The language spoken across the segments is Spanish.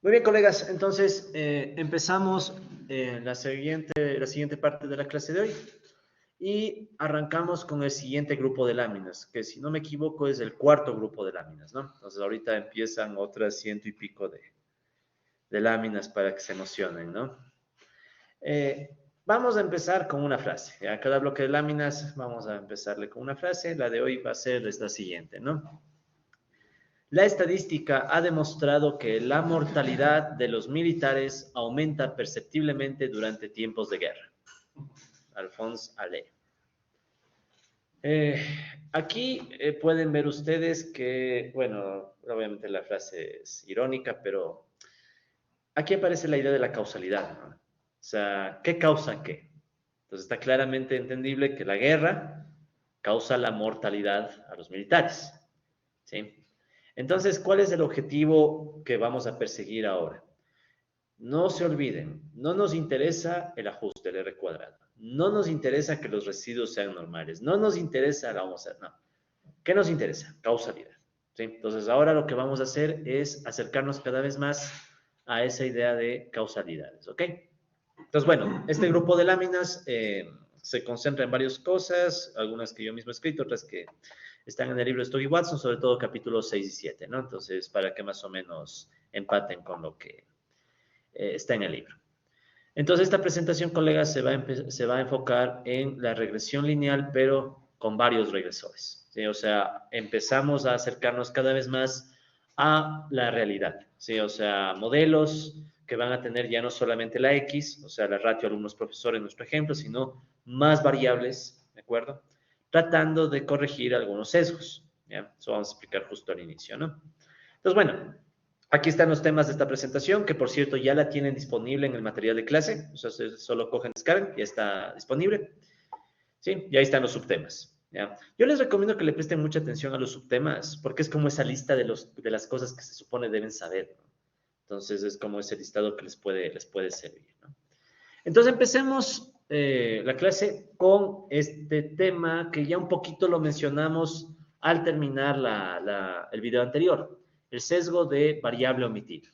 Muy bien, colegas. Entonces, empezamos la siguiente parte de la clase de hoy y arrancamos con el siguiente grupo de láminas, que si no me equivoco es el cuarto grupo de láminas, ¿no? Entonces, ahorita empiezan otras ciento y pico de láminas para que se emocionen, ¿no? Vamos a empezar con una frase. A cada bloque de láminas vamos a empezarle con una frase. La de hoy va a ser la siguiente, ¿no? La estadística ha demostrado que la mortalidad de los militares aumenta perceptiblemente durante tiempos de guerra. Alphonse Allais. Eh, Aquí pueden ver ustedes que, bueno, obviamente la frase es irónica, pero aquí aparece la idea de la causalidad, ¿no? O sea, ¿qué causa qué? Entonces está claramente entendible que la guerra causa la mortalidad a los militares, ¿sí? Entonces, ¿cuál es el objetivo que vamos a perseguir ahora? No se olviden, no nos interesa el ajuste, el R cuadrado. No nos interesa que los residuos sean normales. No nos interesa la homogeneidad. No. ¿Qué nos interesa? Causalidad. ¿Sí? Entonces, ahora lo que vamos a hacer es acercarnos cada vez más a esa idea de causalidades. ¿Ok? Entonces, bueno, este grupo de láminas se concentra en varias cosas, algunas que yo mismo he escrito, otras que están en el libro de Stowe y Watson, sobre todo capítulos 6 y 7, ¿no? Entonces, para que más o menos empaten con lo que está en el libro. Entonces, esta presentación, colegas, se va a enfocar en la regresión lineal, pero con varios regresores, ¿sí? O sea, empezamos a acercarnos cada vez más a la realidad, ¿sí? O sea, modelos que van a tener ya no solamente la X, o sea, la ratio alumnos-profesor en nuestro ejemplo, sino más variables, ¿de acuerdo? Tratando de corregir algunos sesgos, ¿ya? Eso vamos a explicar justo al inicio, ¿no? Entonces, bueno, aquí están los temas de esta presentación, que por cierto ya la tienen disponible en el material de clase, o sea, solo cogen, descargan, ya está disponible, ¿sí? Y ahí están los subtemas, ¿ya? Yo les recomiendo que le presten mucha atención a los subtemas, porque es como esa lista de las cosas que se supone deben saber, ¿no? Entonces es como ese listado que les puede servir, ¿no? Entonces empecemos la clase con este tema que ya un poquito lo mencionamos al terminar el video anterior, el sesgo de variable omitida,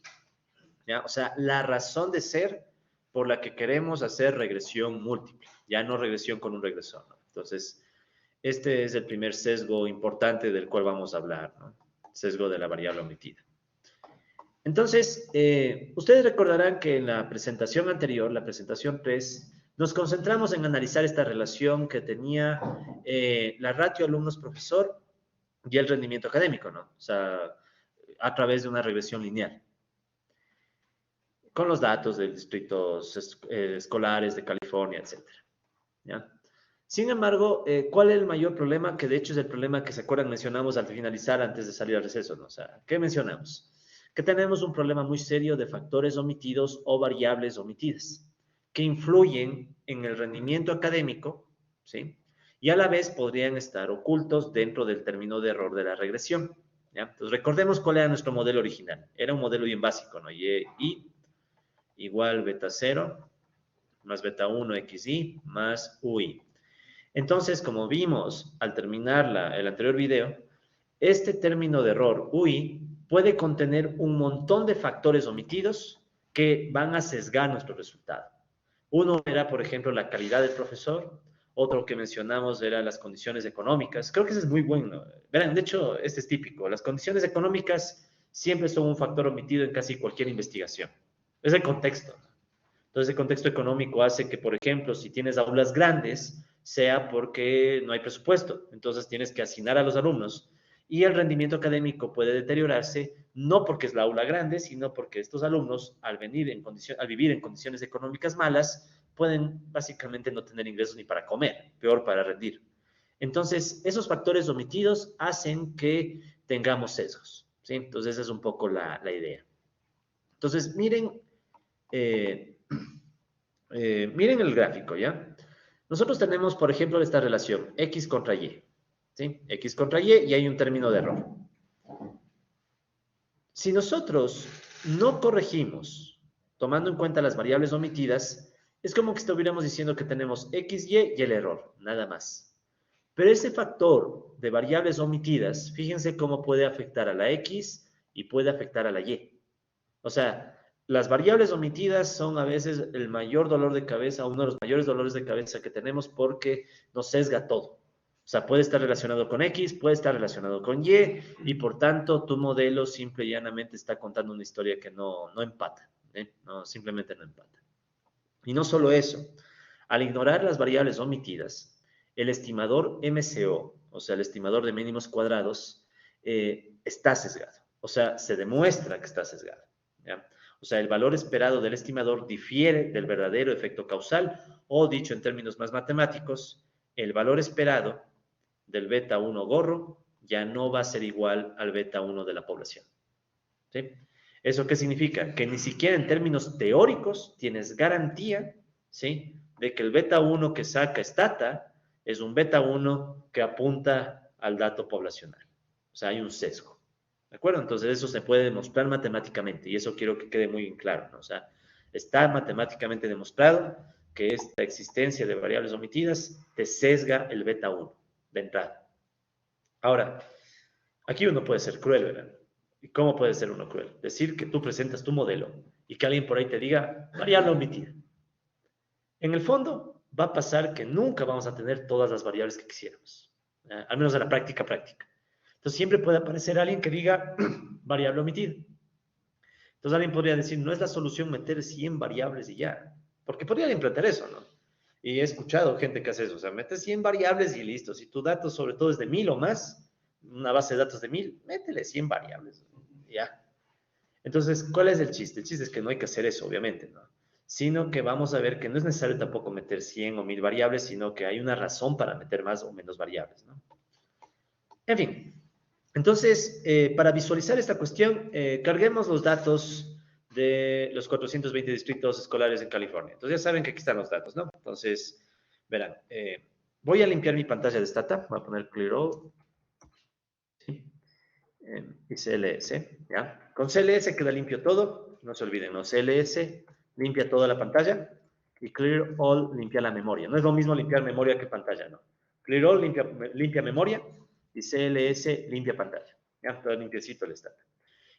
¿ya? O sea, la razón de ser por la que queremos hacer regresión múltiple, ya no regresión con un regresor, ¿no? Entonces, este es el primer sesgo importante del cual vamos a hablar, ¿no? Sesgo de la variable omitida. Entonces, ustedes recordarán que en la presentación anterior, la presentación 3, nos concentramos en analizar esta relación que tenía la ratio alumnos-profesor y el rendimiento académico, ¿no? O sea, a través de una regresión lineal, con los datos de distritos escolares de California, etcétera, ¿ya? Sin embargo, ¿cuál es el mayor problema? Que de hecho es el problema que se acuerdan mencionamos al finalizar antes de salir al receso, ¿no? O sea, ¿qué mencionamos? Que tenemos un problema muy serio de factores omitidos o variables omitidas que influyen en el rendimiento académico, ¿sí? Y a la vez podrían estar ocultos dentro del término de error de la regresión, ¿ya? Entonces, recordemos cuál era nuestro modelo original. Era un modelo bien básico, ¿no? Y igual beta 0 más beta 1 xy más ui. Entonces, como vimos al terminar el anterior video, este término de error UI puede contener un montón de factores omitidos que van a sesgar nuestro resultado. Uno era, por ejemplo, la calidad del profesor. Otro que mencionamos era las condiciones económicas. Creo que ese es muy bueno. Verán, de hecho, este es típico. Las condiciones económicas siempre son un factor omitido en casi cualquier investigación. Es el contexto. Entonces, el contexto económico hace que, por ejemplo, si tienes aulas grandes, sea porque no hay presupuesto. Entonces, tienes que asignar a los alumnos. Y el rendimiento académico puede deteriorarse no porque es la aula grande, sino porque estos alumnos, al vivir en condiciones económicas malas, pueden básicamente no tener ingresos ni para comer, peor para rendir. Entonces, esos factores omitidos hacen que tengamos sesgos, ¿sí? Entonces, esa es un poco la idea. Entonces, eh, miren el gráfico, ¿ya? Nosotros tenemos, por ejemplo, esta relación X contra Y, ¿sí? X contra Y hay un término de error. Si nosotros no corregimos, tomando en cuenta las variables omitidas, es como que estuviéramos diciendo que tenemos X, Y y el error, nada más. Pero ese factor de variables omitidas, fíjense cómo puede afectar a la X y puede afectar a la Y. O sea, las variables omitidas son a veces el mayor dolor de cabeza, uno de los mayores dolores de cabeza que tenemos porque nos sesga todo. O sea, puede estar relacionado con X, puede estar relacionado con y por tanto tu modelo simple y llanamente está contando una historia que no empata, ¿eh? No, simplemente no empata. Y no solo eso, al ignorar las variables omitidas, el estimador MCO, o sea, el estimador de mínimos cuadrados, está sesgado. O sea, se demuestra que está sesgado, ¿ya? O sea, el valor esperado del estimador difiere del verdadero efecto causal, o dicho en términos más matemáticos, el valor esperado del beta 1 gorro ya no va a ser igual al beta 1 de la población, ¿sí? ¿Eso qué significa? Que ni siquiera en términos teóricos tienes garantía, ¿sí?, de que el beta 1 que saca Stata es un beta 1 que apunta al dato poblacional. O sea, hay un sesgo. ¿De acuerdo? Entonces eso se puede demostrar matemáticamente y eso quiero que quede muy claro, ¿no? O sea, está matemáticamente demostrado que esta existencia de variables omitidas te sesga el beta 1 de entrada. Ahora, aquí uno puede ser cruel, ¿verdad? ¿Y cómo puede ser uno cruel? Decir que tú presentas tu modelo y que alguien por ahí te diga variable omitida. En el fondo, va a pasar que nunca vamos a tener todas las variables que quisiéramos, al menos en la práctica práctica. Entonces, siempre puede aparecer alguien que diga variable omitida. Entonces, alguien podría decir, no es la solución meter 100 variables y ya, porque podría implementar eso, ¿no? Y he escuchado gente que hace eso, o sea, metes 100 variables y listo. Si tu dato sobre todo es de 1000 o más, una base de datos de 1000, métele 100 variables, ya. Entonces, ¿cuál es el chiste? El chiste es que no hay que hacer eso, obviamente, ¿no? Sino que vamos a ver que no es necesario tampoco meter 100 o 1000 variables, sino que hay una razón para meter más o menos variables, ¿no? En fin, entonces, para visualizar esta cuestión, carguemos los datos de los 420 distritos escolares en California. Entonces, ya saben que aquí están los datos, ¿no? Entonces, verán, voy a limpiar mi pantalla de Stata, voy a poner Clear All, ¿sí? Y CLS, ¿ya? Con CLS queda limpio todo, no se olviden, ¿no? CLS limpia toda la pantalla y Clear All limpia la memoria. No es lo mismo limpiar memoria que pantalla, ¿no? Clear All limpia memoria y CLS limpia pantalla, ¿ya? Todo limpiecito el Stata.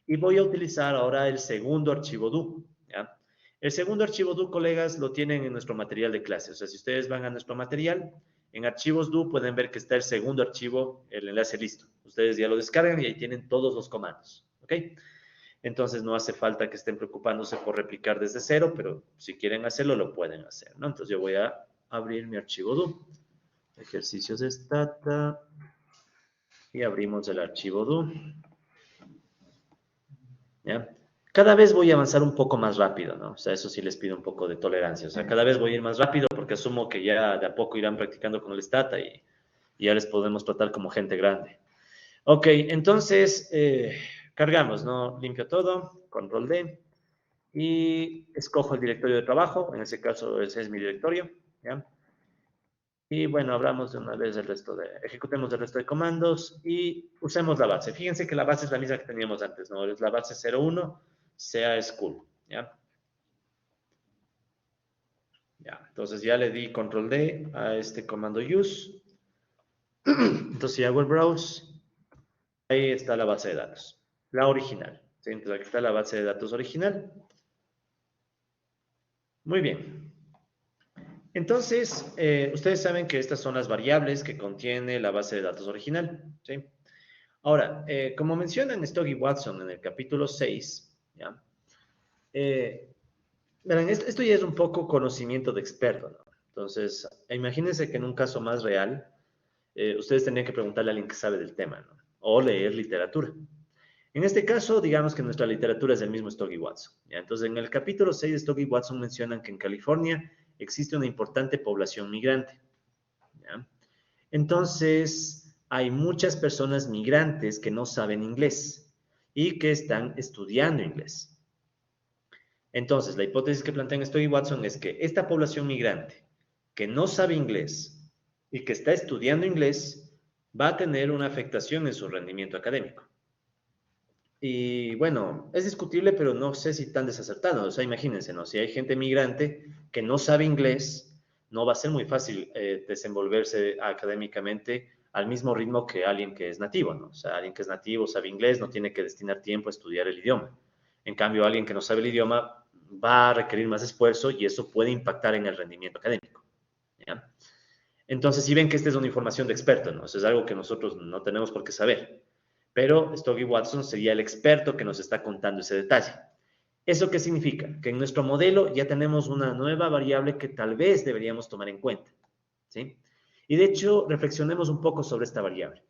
Y voy a utilizar ahora el segundo archivo DO, ¿ya? El segundo archivo DO, colegas, lo tienen en nuestro material de clase. O sea, si ustedes van a nuestro material, en archivos DO pueden ver que está el segundo archivo, el enlace listo. Ustedes ya lo descargan y ahí tienen todos los comandos, ¿ok? Entonces no hace falta que estén preocupándose por replicar desde cero, pero si quieren hacerlo, lo pueden hacer, ¿no? Entonces yo voy a abrir mi archivo DO, ejercicios de Stata, y abrimos el archivo DO. ¿Ya? Cada vez voy a avanzar un poco más rápido, ¿no? O sea, eso sí les pido un poco de tolerancia. O sea, cada vez voy a ir más rápido porque asumo que ya de a poco irán practicando con el Stata y ya les podemos tratar como gente grande. Ok, entonces cargamos, ¿no? Limpio todo, control D y escojo el directorio de trabajo. En ese caso ese es mi directorio, ¿ya? Y bueno, hablamos de una vez ejecutemos el resto de comandos y usemos la base. Fíjense que la base es la misma que teníamos antes, ¿no? Es la base 01, sea school, ¿ya? Ya, entonces ya le di control D a este comando use. Entonces si hago el browse, ahí está la base de datos, la original, ¿sí? Entonces aquí está la base de datos original. Muy bien. Entonces, ustedes saben que estas son las variables que contiene la base de datos original, ¿sí? Ahora, como mencionan Stock y Watson en el capítulo 6, ¿ya? Verán, esto ya es un poco conocimiento de experto, ¿no? Entonces, imagínense que en un caso más real, ustedes tendrían que preguntarle a alguien que sabe del tema, ¿no? O leer literatura. En este caso, digamos que nuestra literatura es del mismo Stock y Watson, ¿ya? Entonces, en el capítulo 6 de Stock y Watson mencionan que en California existe una importante población migrante, ¿ya? Entonces, hay muchas personas migrantes que no saben inglés y que están estudiando inglés. Entonces, la hipótesis que plantean Story y Watson es que esta población migrante que no sabe inglés y que está estudiando inglés va a tener una afectación en su rendimiento académico. Y bueno, es discutible, pero no sé si tan desacertado. O sea, imagínense, ¿no? Si hay gente migrante que no sabe inglés, no va a ser muy fácil desenvolverse académicamente al mismo ritmo que alguien que es nativo, ¿no? O sea, alguien que es nativo, sabe inglés, no tiene que destinar tiempo a estudiar el idioma. En cambio, alguien que no sabe el idioma va a requerir más esfuerzo y eso puede impactar en el rendimiento académico. ¿Ya? Entonces, si ven que esta es una información de experto, ¿no? Eso es algo que nosotros no tenemos por qué saber. Pero Stoggy Watson sería el experto que nos está contando ese detalle. ¿Eso qué significa? Que en nuestro modelo ya tenemos una nueva variable que tal vez deberíamos tomar en cuenta. ¿Sí? Y de hecho, reflexionemos un poco sobre esta variable.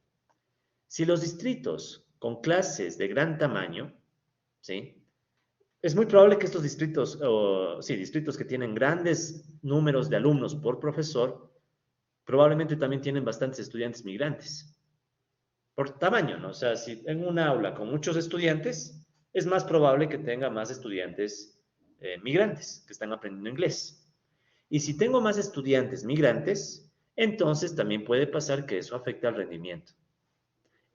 Si los distritos con clases de gran tamaño, ¿sí? Es muy probable que estos distritos, distritos que tienen grandes números de alumnos por profesor, probablemente también tienen bastantes estudiantes migrantes. Por tamaño, ¿no? O sea, si en un aula con muchos estudiantes, es más probable que tenga más estudiantes migrantes que están aprendiendo inglés. Y si tengo más estudiantes migrantes, entonces también puede pasar que eso afecte al rendimiento.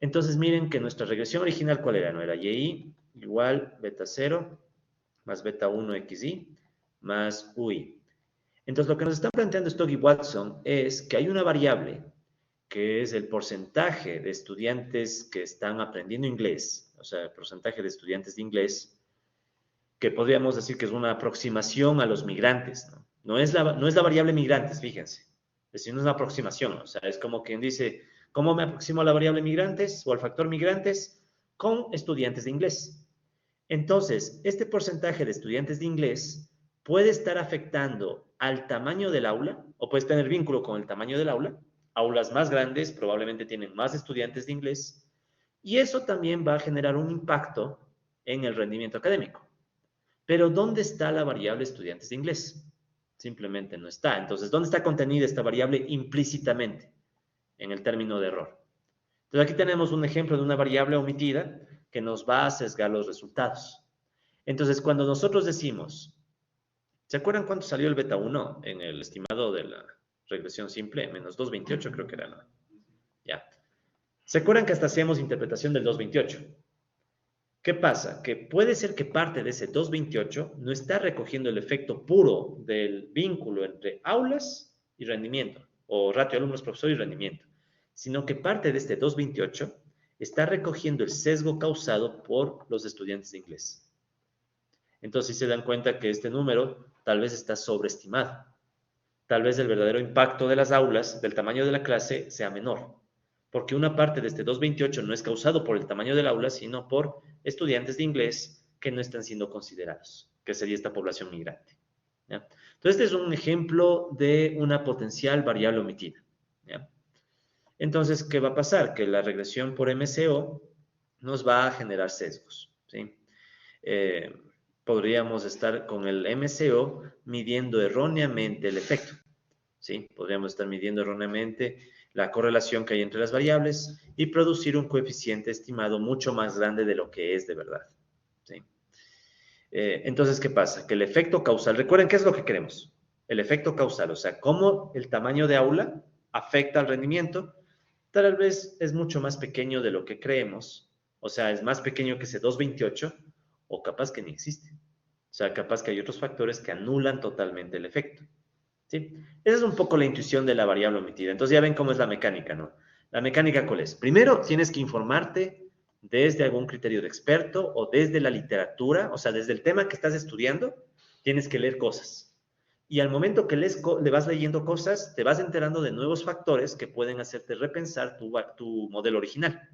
Entonces miren que nuestra regresión original, ¿cuál era? No era y igual beta 0 más beta 1 xy más ui. Entonces lo que nos está planteando Stogg y Watson es que hay una variable que es el porcentaje de estudiantes que están aprendiendo inglés, o sea, el porcentaje de estudiantes de inglés, que podríamos decir que es una aproximación a los migrantes, ¿no? No es la variable migrantes, fíjense, es decir, no es una aproximación, o sea, es como quien dice, ¿cómo me aproximo a la variable migrantes o al factor migrantes? Con estudiantes de inglés. Entonces, este porcentaje de estudiantes de inglés puede estar afectando al tamaño del aula o puede tener vínculo con el tamaño del aula. Aulas más grandes probablemente tienen más estudiantes de inglés y eso también va a generar un impacto en el rendimiento académico. Pero ¿dónde está la variable estudiantes de inglés? Simplemente no está. Entonces, ¿dónde está contenida esta variable implícitamente? En el término de error. Entonces, aquí tenemos un ejemplo de una variable omitida que nos va a sesgar los resultados. Entonces, cuando nosotros decimos, ¿se acuerdan cuánto salió el beta 1 en el estimado de la regresión simple? Menos 228 creo que era, ¿no? Ya. ¿Se acuerdan que hasta hacíamos interpretación del 228? ¿Qué pasa? Que puede ser que parte de ese 228 no está recogiendo el efecto puro del vínculo entre aulas y rendimiento, o ratio alumnos-profesor y rendimiento, sino que parte de este 228 está recogiendo el sesgo causado por los estudiantes de inglés. Entonces, si se dan cuenta que este número tal vez está sobreestimado. Tal vez el verdadero impacto de las aulas, del tamaño de la clase, sea menor. Porque una parte de este 228 no es causado por el tamaño del aula, sino por estudiantes de inglés que no están siendo considerados, que sería esta población migrante. ¿Ya? Entonces, este es un ejemplo de una potencial variable omitida. ¿Ya? Entonces, ¿qué va a pasar? Que la regresión por MCO nos va a generar sesgos. ¿Sí? Podríamos estar con el MCO midiendo erróneamente el efecto. ¿Sí? Podríamos estar midiendo erróneamente la correlación que hay entre las variables y producir un coeficiente estimado mucho más grande de lo que es de verdad. ¿Sí? Entonces, ¿qué pasa? Que el efecto causal, recuerden qué es lo que queremos. El efecto causal, o sea, cómo el tamaño de aula afecta al rendimiento, tal vez es mucho más pequeño de lo que creemos, o sea, es más pequeño que ese 228, o capaz que ni existe. O sea, capaz que hay otros factores que anulan totalmente el efecto. ¿Sí? Esa es un poco la intuición de la variable omitida. Entonces ya ven cómo es la mecánica, ¿no? La mecánica, ¿cuál es? Primero, tienes que informarte desde algún criterio de experto o desde la literatura, o sea, desde el tema que estás estudiando, tienes que leer cosas. Y al momento que le vas leyendo cosas, te vas enterando de nuevos factores que pueden hacerte repensar tu modelo original.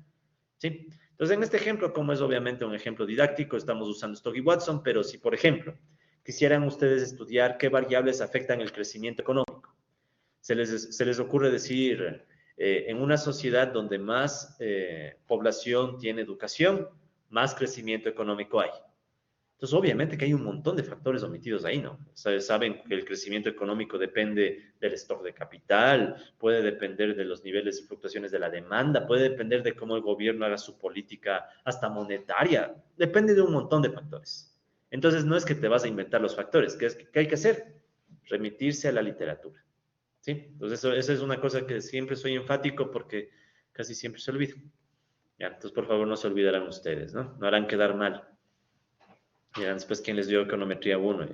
¿Sí? Entonces, en este ejemplo, como es obviamente un ejemplo didáctico, estamos usando Stogg y Watson, pero si, por ejemplo, quisieran ustedes estudiar qué variables afectan el crecimiento económico, se les ocurre decir, en una sociedad donde más población tiene educación, más crecimiento económico hay. Entonces, obviamente que hay un montón de factores omitidos ahí, ¿no? Saben que el crecimiento económico depende del stock de capital, puede depender de los niveles y fluctuaciones de la demanda, puede depender de cómo el gobierno haga su política hasta monetaria, depende de un montón de factores. Entonces, no es que te vas a inventar los factores, ¿qué hay que hacer? Remitirse a la literatura, ¿sí? Entonces, eso es una cosa que siempre soy enfático porque casi siempre se olvida. Ya, entonces, por favor, no se olvidarán ustedes, ¿no? No harán quedar mal. Y después, ¿quién les dio econometría 1?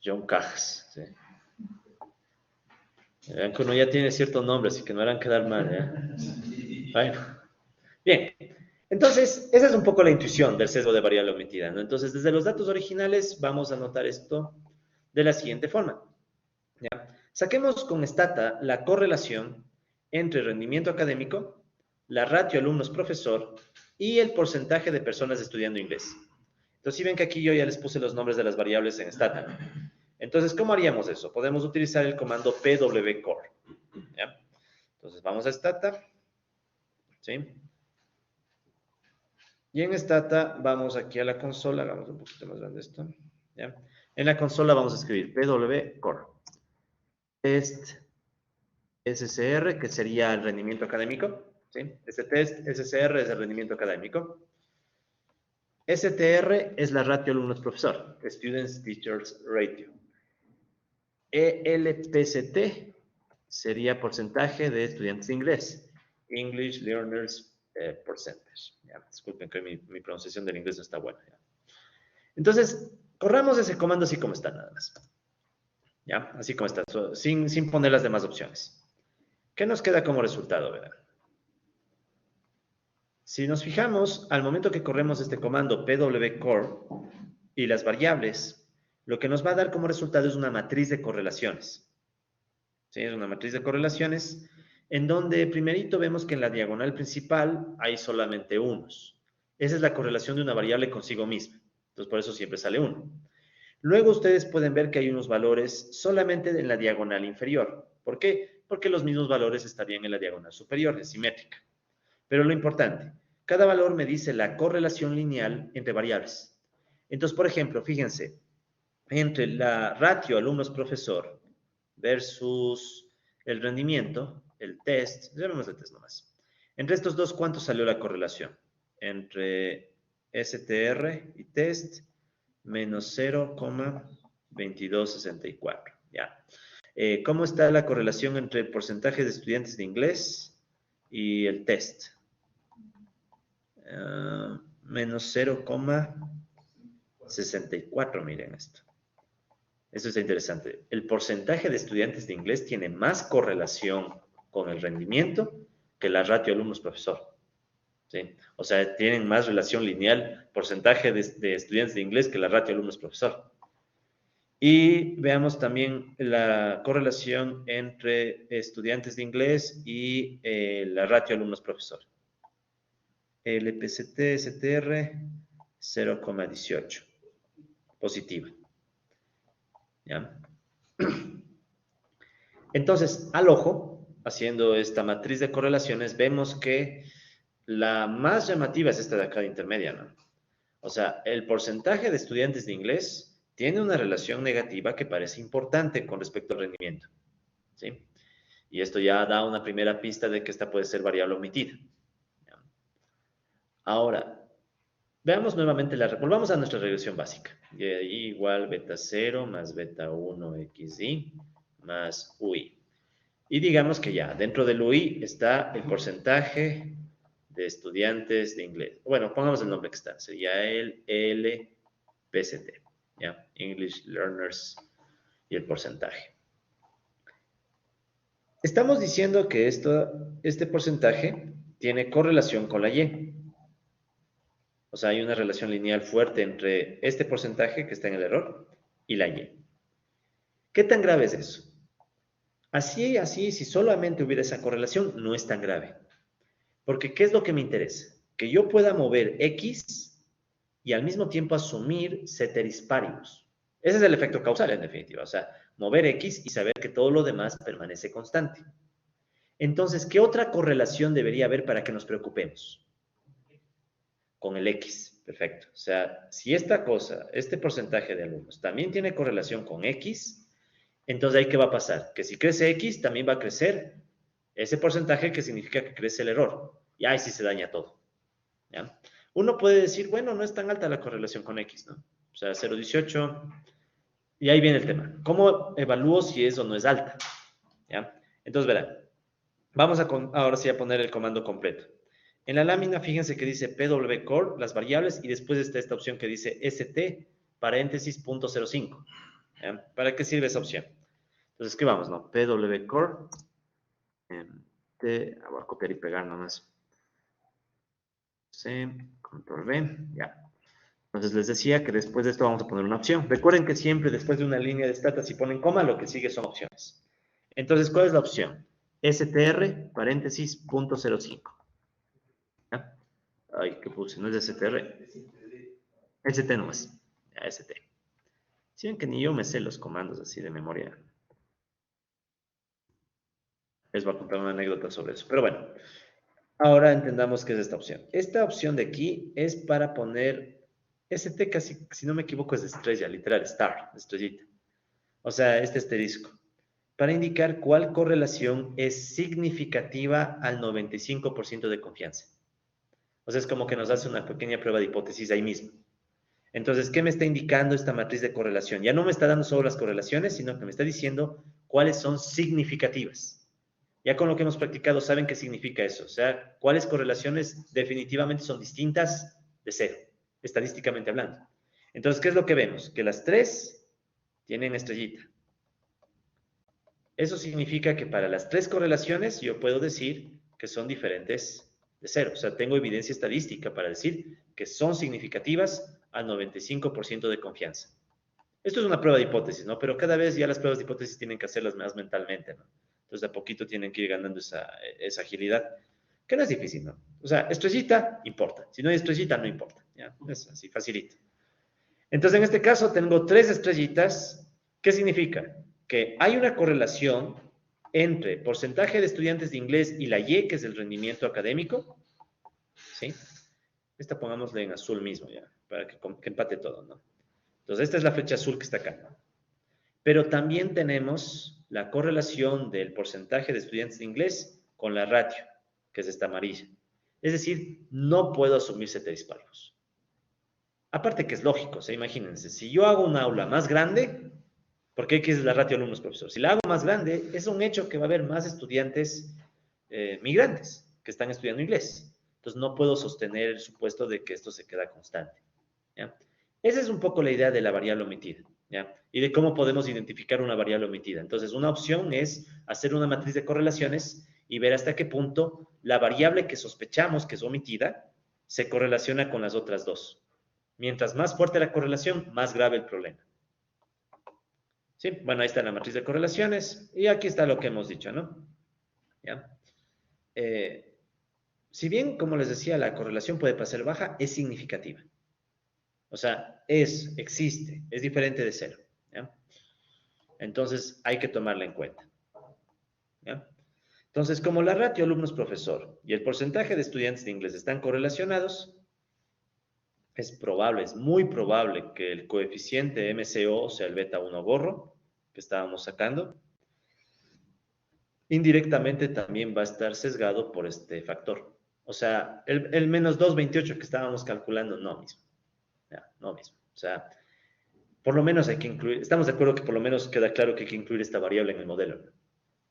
John Cajas. ¿Sí? Vean que uno ya tiene cierto nombre, así que no harán quedar mal. ¿Eh? Bueno, bien. Entonces, esa es un poco la intuición del sesgo de variable omitida, ¿no? Entonces, desde los datos originales vamos a anotar esto de la siguiente forma. ¿Ya? Saquemos con Stata la correlación entre rendimiento académico, la ratio alumnos-profesor y el porcentaje de personas estudiando inglés. Entonces, si ven que aquí yo ya les puse los nombres de las variables en Stata, ¿no? Entonces, ¿cómo haríamos eso? Podemos utilizar el comando pwcore. ¿Ya? Entonces, vamos a Stata, ¿sí? Y en Stata vamos aquí a la consola, hagamos un poquito más grande esto, ¿ya? En la consola vamos a escribir pwcore, test SCR, que sería el rendimiento académico, ¿sí? Este test SCR es el rendimiento académico. STR es la ratio alumnos-profesor, Students Teachers Ratio. ELPCT sería porcentaje de estudiantes de inglés, English Learners Percentage. ¿Ya? Disculpen que mi pronunciación del inglés no está buena. ¿Ya? Entonces, corramos ese comando así como está, nada más. ¿Ya? Así como está, sin poner las demás opciones. ¿Qué nos queda como resultado? ¿Verdad? Si nos fijamos, al momento que corremos este comando pwcore y las variables, lo que nos va a dar como resultado es una matriz de correlaciones. ¿Sí? Es una matriz de correlaciones en donde primerito vemos que en la diagonal principal hay solamente unos. Esa es la correlación de una variable consigo misma. Entonces, por eso siempre sale 1. Luego ustedes pueden ver que hay unos valores solamente en la diagonal inferior. ¿Por qué? Porque los mismos valores estarían en la diagonal superior, es simétrica. Pero lo importante, cada valor me dice la correlación lineal entre variables. Entonces, por ejemplo, fíjense, entre la ratio alumnos-profesor versus el rendimiento, el test, llamemos el test nomás. Entre estos dos, ¿cuánto salió la correlación? Entre STR y test, menos 0,2264. Ya. ¿Cómo está la correlación entre el porcentaje de estudiantes de inglés y el test? Menos 0,64, miren esto. Esto está interesante. El porcentaje de estudiantes de inglés tiene más correlación con el rendimiento que la ratio alumnos-profesor. ¿Sí? O sea, tienen más relación lineal porcentaje de estudiantes de inglés que la ratio alumnos-profesor. Y veamos también la correlación entre estudiantes de inglés y la ratio alumnos-profesor. LPCT, STR, 0,18. Positiva. ¿Ya? Entonces, al ojo, haciendo esta matriz de correlaciones, vemos que la más llamativa es esta de acá de intermedia, ¿no? O sea, el porcentaje de estudiantes de inglés tiene una relación negativa que parece importante con respecto al rendimiento, ¿sí? Y esto ya da una primera pista de que esta puede ser variable omitida. ¿Ya? Ahora, veamos nuevamente volvamos a nuestra regresión básica. Y ahí igual beta 0 más beta 1 xy más ui. Y digamos que ya, dentro del UI está el porcentaje de estudiantes de inglés. Bueno, pongamos el nombre que está, sería el LPCT, ¿ya? English Learners y el porcentaje. Estamos diciendo que este porcentaje tiene correlación con la Y. O sea, hay una relación lineal fuerte entre este porcentaje que está en el error y la Y. ¿Qué tan grave es eso? Así, si solamente hubiera esa correlación, no es tan grave. Porque, ¿qué es lo que me interesa? Que yo pueda mover X y al mismo tiempo asumir ceteris paribus. Ese es el efecto causal, en definitiva. O sea, mover X y saber que todo lo demás permanece constante. Entonces, ¿qué otra correlación debería haber para que nos preocupemos? Con el X. Perfecto. O sea, si esta cosa, este porcentaje de alumnos también tiene correlación con X, entonces ahí ¿qué va a pasar? Que si crece X, también va a crecer ese porcentaje que significa que crece el error. Y ahí sí se daña todo. ¿Ya? Uno puede decir, bueno, no es tan alta la correlación con X, ¿no? O sea, 0,18. Y ahí viene el tema. ¿Cómo evalúo si es o no es alta? ¿Ya? Entonces, verán. Vamos ahora sí a poner el comando completo. En la lámina, fíjense que dice pwcore, las variables, y después está esta opción que dice st, paréntesis, .05. ¿Ya? ¿Para qué sirve esa opción? Entonces, escribamos, ¿no? pwcore, voy a copiar y pegar nomás. C, control V, ya. Entonces les decía que después de esto vamos a poner una opción. Recuerden que siempre después de una línea de stata, si ponen coma, lo que sigue son opciones. Entonces, ¿cuál es la opción? str, paréntesis, punto 05. ¿Ya? Ay, ¿qué puse? No es str. st nomás. Ya, st. Si ven que ni yo me sé los comandos así de memoria. Les voy a contar una anécdota sobre eso. Pero bueno, ahora entendamos qué es esta opción. Esta opción de aquí es para poner ST, casi, si no me equivoco, es de estrella, literal, star, estrellita. O sea, este asterisco, para indicar cuál correlación es significativa al 95% de confianza. O sea, es como que nos hace una pequeña prueba de hipótesis ahí mismo. Entonces, ¿qué me está indicando esta matriz de correlación? Ya no me está dando solo las correlaciones, sino que me está diciendo cuáles son significativas. Ya con lo que hemos practicado, ¿saben qué significa eso? O sea, cuáles correlaciones definitivamente son distintas de cero, estadísticamente hablando. Entonces, ¿qué es lo que vemos? Que las tres tienen estrellita. Eso significa que para las tres correlaciones yo puedo decir que son diferentes de cero. O sea, tengo evidencia estadística para decir que son significativas al 95% de confianza. Esto es una prueba de hipótesis, ¿no? Pero cada vez ya las pruebas de hipótesis tienen que hacerlas más mentalmente, ¿no? Entonces, de a poquito tienen que ir ganando esa agilidad, que no es difícil, ¿no? O sea, estrellita, importa. Si no hay estrellita, no importa. ¿Ya? Es así, facilito. Entonces, en este caso, tengo tres estrellitas. ¿Qué significa? Que hay una correlación entre porcentaje de estudiantes de inglés y la Y, que es el rendimiento académico, ¿sí? Esta pongámosle en azul mismo, ya, para que empate todo, ¿no? Entonces, esta es la flecha azul que está acá, ¿no? Pero también tenemos la correlación del porcentaje de estudiantes de inglés con la ratio, que es esta amarilla. Es decir, no puedo asumir ceteris paribus. Aparte que es lógico, imagínense, si yo hago un aula más grande, porque aquí es la ratio alumnos-profesor, si la hago más grande, es un hecho que va a haber más estudiantes migrantes que están estudiando inglés. Entonces no puedo sostener el supuesto de que esto se queda constante. ¿Ya? Esa es un poco la idea de la variable omitida. ¿Ya? Y de cómo podemos identificar una variable omitida. Entonces, una opción es hacer una matriz de correlaciones y ver hasta qué punto la variable que sospechamos que es omitida se correlaciona con las otras dos. Mientras más fuerte la correlación, más grave el problema. ¿Sí? Bueno, ahí está la matriz de correlaciones y aquí está lo que hemos dicho, ¿no? ¿Ya? Si bien, como les decía, la correlación puede pasar baja, es significativa. O sea, existe, es diferente de cero. ¿Ya? Entonces, hay que tomarla en cuenta. ¿Ya? Entonces, como la ratio alumnos-profesor y el porcentaje de estudiantes de inglés están correlacionados, es probable, es muy probable que el coeficiente MCO, o sea, el beta 1 gorro, que estábamos sacando, indirectamente también va a estar sesgado por este factor. O sea, el menos 2,28 que estábamos calculando, no mismo. Ya, no mismo. O sea, por lo menos hay que incluir, estamos de acuerdo que por lo menos queda claro que hay que incluir esta variable en el modelo.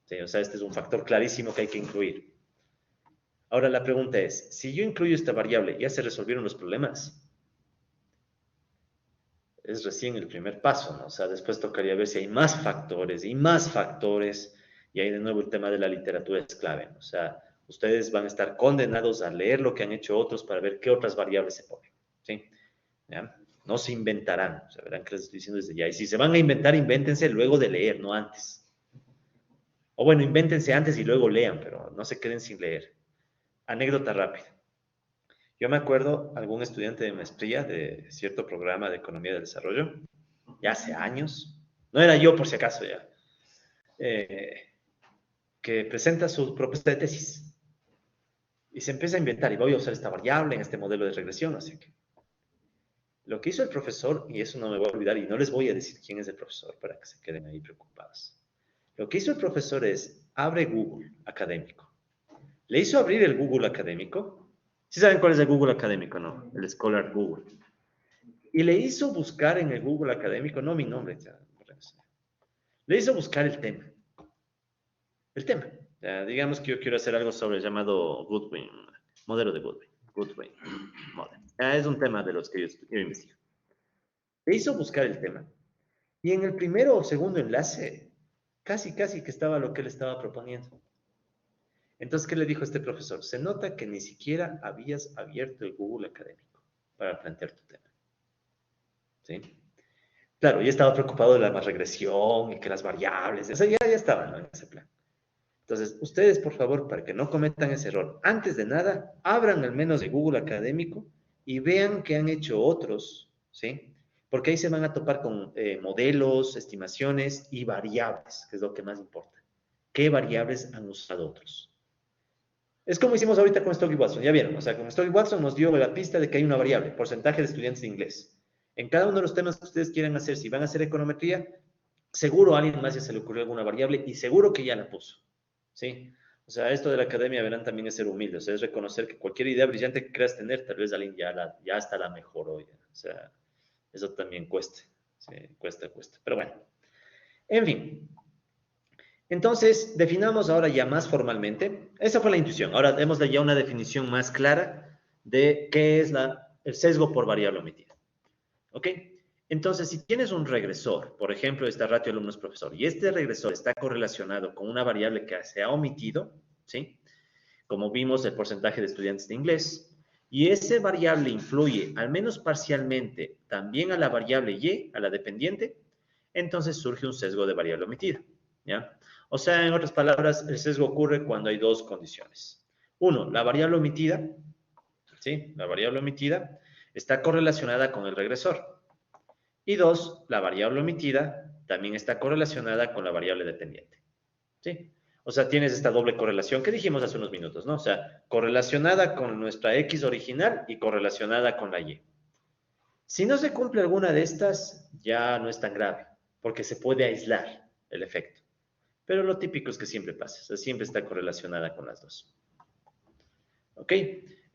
¿Sí? O sea, este es un factor clarísimo que hay que incluir. Ahora la pregunta es, si yo incluyo esta variable, ¿ya se resolvieron los problemas? Es recién el primer paso, ¿no? O sea, después tocaría ver si hay más factores y más factores, y ahí de nuevo el tema de la literatura es clave, ¿no? O sea, ustedes van a estar condenados a leer lo que han hecho otros para ver qué otras variables se ponen, ¿sí? ¿Ya? No se inventarán, o sea, verán que les estoy diciendo desde ya. Y si se van a inventar, invéntense luego de leer, no antes. O bueno, invéntense antes y luego lean, pero no se queden sin leer. Anécdota rápida. Yo me acuerdo algún estudiante de maestría de cierto programa de economía del desarrollo, ya hace años, no era yo por si acaso ya, eh, que presenta su propuesta de tesis y se empieza a inventar y voy a usar esta variable en este modelo de regresión, así que lo que hizo el profesor, y eso no me voy a olvidar y no les voy a decir quién es el profesor para que se queden ahí preocupados. Lo que hizo el profesor es, abre Google académico. Le hizo abrir el Google académico. ¿Sí saben cuál es el Google académico, no? El Scholar Google. Y le hizo buscar en el Google académico, no mi nombre, le hizo buscar el tema. El tema. Digamos que yo quiero hacer algo sobre el llamado Goodwin, modelo de Goodwin. Goodwin model. Es un tema de los que yo investigo. Le hizo buscar el tema. Y en el primero o segundo enlace, casi que estaba lo que él estaba proponiendo. Entonces, ¿qué le dijo este profesor? Se nota que ni siquiera habías abierto el Google académico para plantear tu tema. ¿Sí? Claro, ya estaba preocupado de la regresión y que las variables, o sea, ya estaban, ¿no? En ese plan. Entonces, ustedes, por favor, para que no cometan ese error, antes de nada, abran al menos el Google académico y vean qué han hecho otros, ¿sí? Porque ahí se van a topar con modelos, estimaciones y variables, que es lo que más importa. ¿Qué variables han usado otros? Es como hicimos ahorita con Story Watson, ya vieron, o sea, con Story Watson nos dio la pista de que hay una variable, porcentaje de estudiantes de inglés. En cada uno de los temas que ustedes quieran hacer, si van a hacer econometría, seguro a alguien más ya se le ocurrió alguna variable y seguro que ya la puso, ¿sí? O sea, esto de la academia, verán, también es ser humilde, o sea, es reconocer que cualquier idea brillante que creas tener, tal vez alguien ya hasta la mejoró, ya. O sea, eso también cuesta, ¿sí? Cuesta. Pero bueno, en fin. Entonces, definamos ahora ya más formalmente. Esa fue la intuición. Ahora demos ya una definición más clara de qué es el sesgo por variable omitida. ¿Ok? Entonces, si tienes un regresor, por ejemplo, esta ratio alumnos-profesor, y este regresor está correlacionado con una variable que se ha omitido, ¿sí? Como vimos, el porcentaje de estudiantes de inglés, y ese variable influye, al menos parcialmente, también a la variable y, a la dependiente, entonces surge un sesgo de variable omitida, ¿ya? O sea, en otras palabras, el sesgo ocurre cuando hay dos condiciones. Uno, la variable omitida, ¿sí? La variable omitida está correlacionada con el regresor. Y dos, la variable omitida también está correlacionada con la variable dependiente, ¿sí? O sea, tienes esta doble correlación que dijimos hace unos minutos, ¿no? O sea, correlacionada con nuestra X original y correlacionada con la Y. Si no se cumple alguna de estas, ya no es tan grave, porque se puede aislar el efecto. Pero lo típico es que siempre pasa, o sea, siempre está correlacionada con las dos. ¿Ok?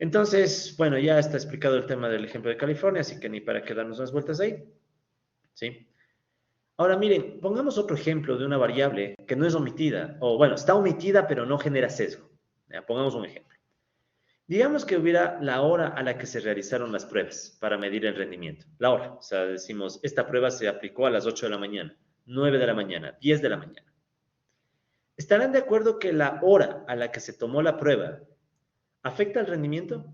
Entonces, bueno, ya está explicado el tema del ejemplo de California, así que ni para que darnos unas vueltas ahí. ¿Sí? Ahora miren, pongamos otro ejemplo de una variable que no es omitida, o bueno, está omitida pero no genera sesgo. Ya, pongamos un ejemplo. Digamos que hubiera la hora a la que se realizaron las pruebas para medir el rendimiento. La hora, o sea, decimos, esta prueba se aplicó a las 8 de la mañana, 9 de la mañana, 10 de la mañana. ¿Estarán de acuerdo que la hora a la que se tomó la prueba afecta el rendimiento?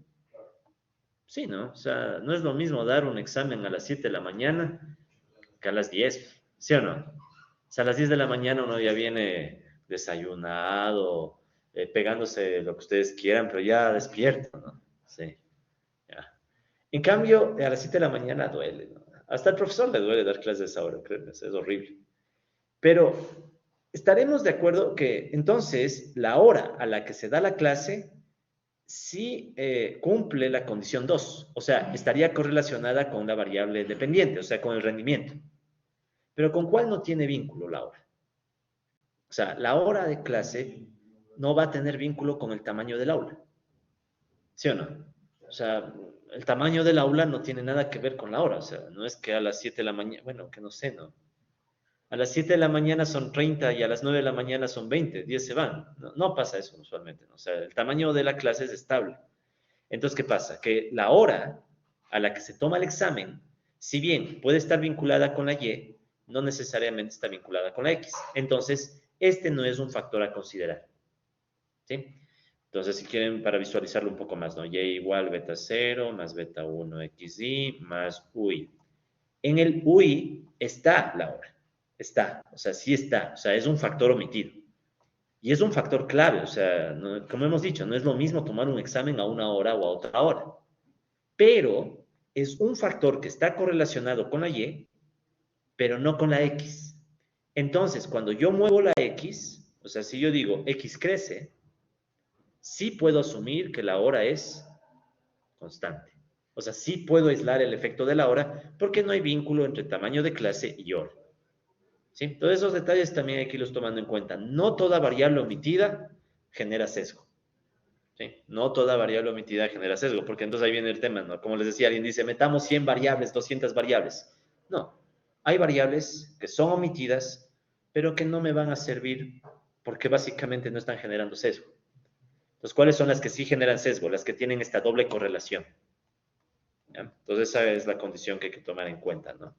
Sí, ¿no? O sea, no es lo mismo dar un examen a las 7 de la mañana que a las 10, ¿sí o no? O sea, a las 10 de la mañana uno ya viene desayunado, pegándose lo que ustedes quieran, pero ya despierto, ¿no? Sí, ya. En cambio, a las 7 de la mañana duele, ¿no? Hasta al profesor le duele dar clases a esa hora, créeme, es horrible. Pero estaremos de acuerdo que entonces la hora a la que se da la clase sí cumple la condición 2, o sea, estaría correlacionada con la variable dependiente, o sea, con el rendimiento. Pero ¿con cuál no tiene vínculo la hora? O sea, la hora de clase no va a tener vínculo con el tamaño del aula. ¿Sí o no? O sea, el tamaño del aula no tiene nada que ver con la hora. O sea, no es que a las 7 de la mañana, bueno, que no sé, ¿no? A las 7 de la mañana son 30 y a las 9 de la mañana son 20, 10 se van. No, no pasa eso usualmente, ¿no? O sea, el tamaño de la clase es estable. Entonces, ¿qué pasa? Que la hora a la que se toma el examen, si bien puede estar vinculada con la Y, no necesariamente está vinculada con la X. Entonces, este no es un factor a considerar. ¿Sí? Entonces, si quieren, para visualizarlo un poco más, ¿no? Y igual beta 0 más beta 1 xy más ui. En el ui está la hora. Está, o sea, sí está. O sea, es un factor omitido. Y es un factor clave, o sea, no, como hemos dicho, no es lo mismo tomar un examen a una hora o a otra hora. Pero es un factor que está correlacionado con la Y, pero no con la X. Entonces, cuando yo muevo la X, o sea, si yo digo X crece, sí puedo asumir que la hora es constante. O sea, sí puedo aislar el efecto de la hora porque no hay vínculo entre tamaño de clase y hora. ¿Sí? Todos esos detalles también hay que irlos tomando en cuenta. No toda variable omitida genera sesgo. ¿Sí? No toda variable omitida genera sesgo, porque entonces ahí viene el tema, ¿no? Como les decía, alguien dice, metamos 100 variables, 200 variables. No, hay variables que son omitidas, pero que no me van a servir porque básicamente no están generando sesgo. Entonces, ¿cuáles son las que sí generan sesgo? Las que tienen esta doble correlación. ¿Ya? Entonces, esa es la condición que hay que tomar en cuenta, ¿no?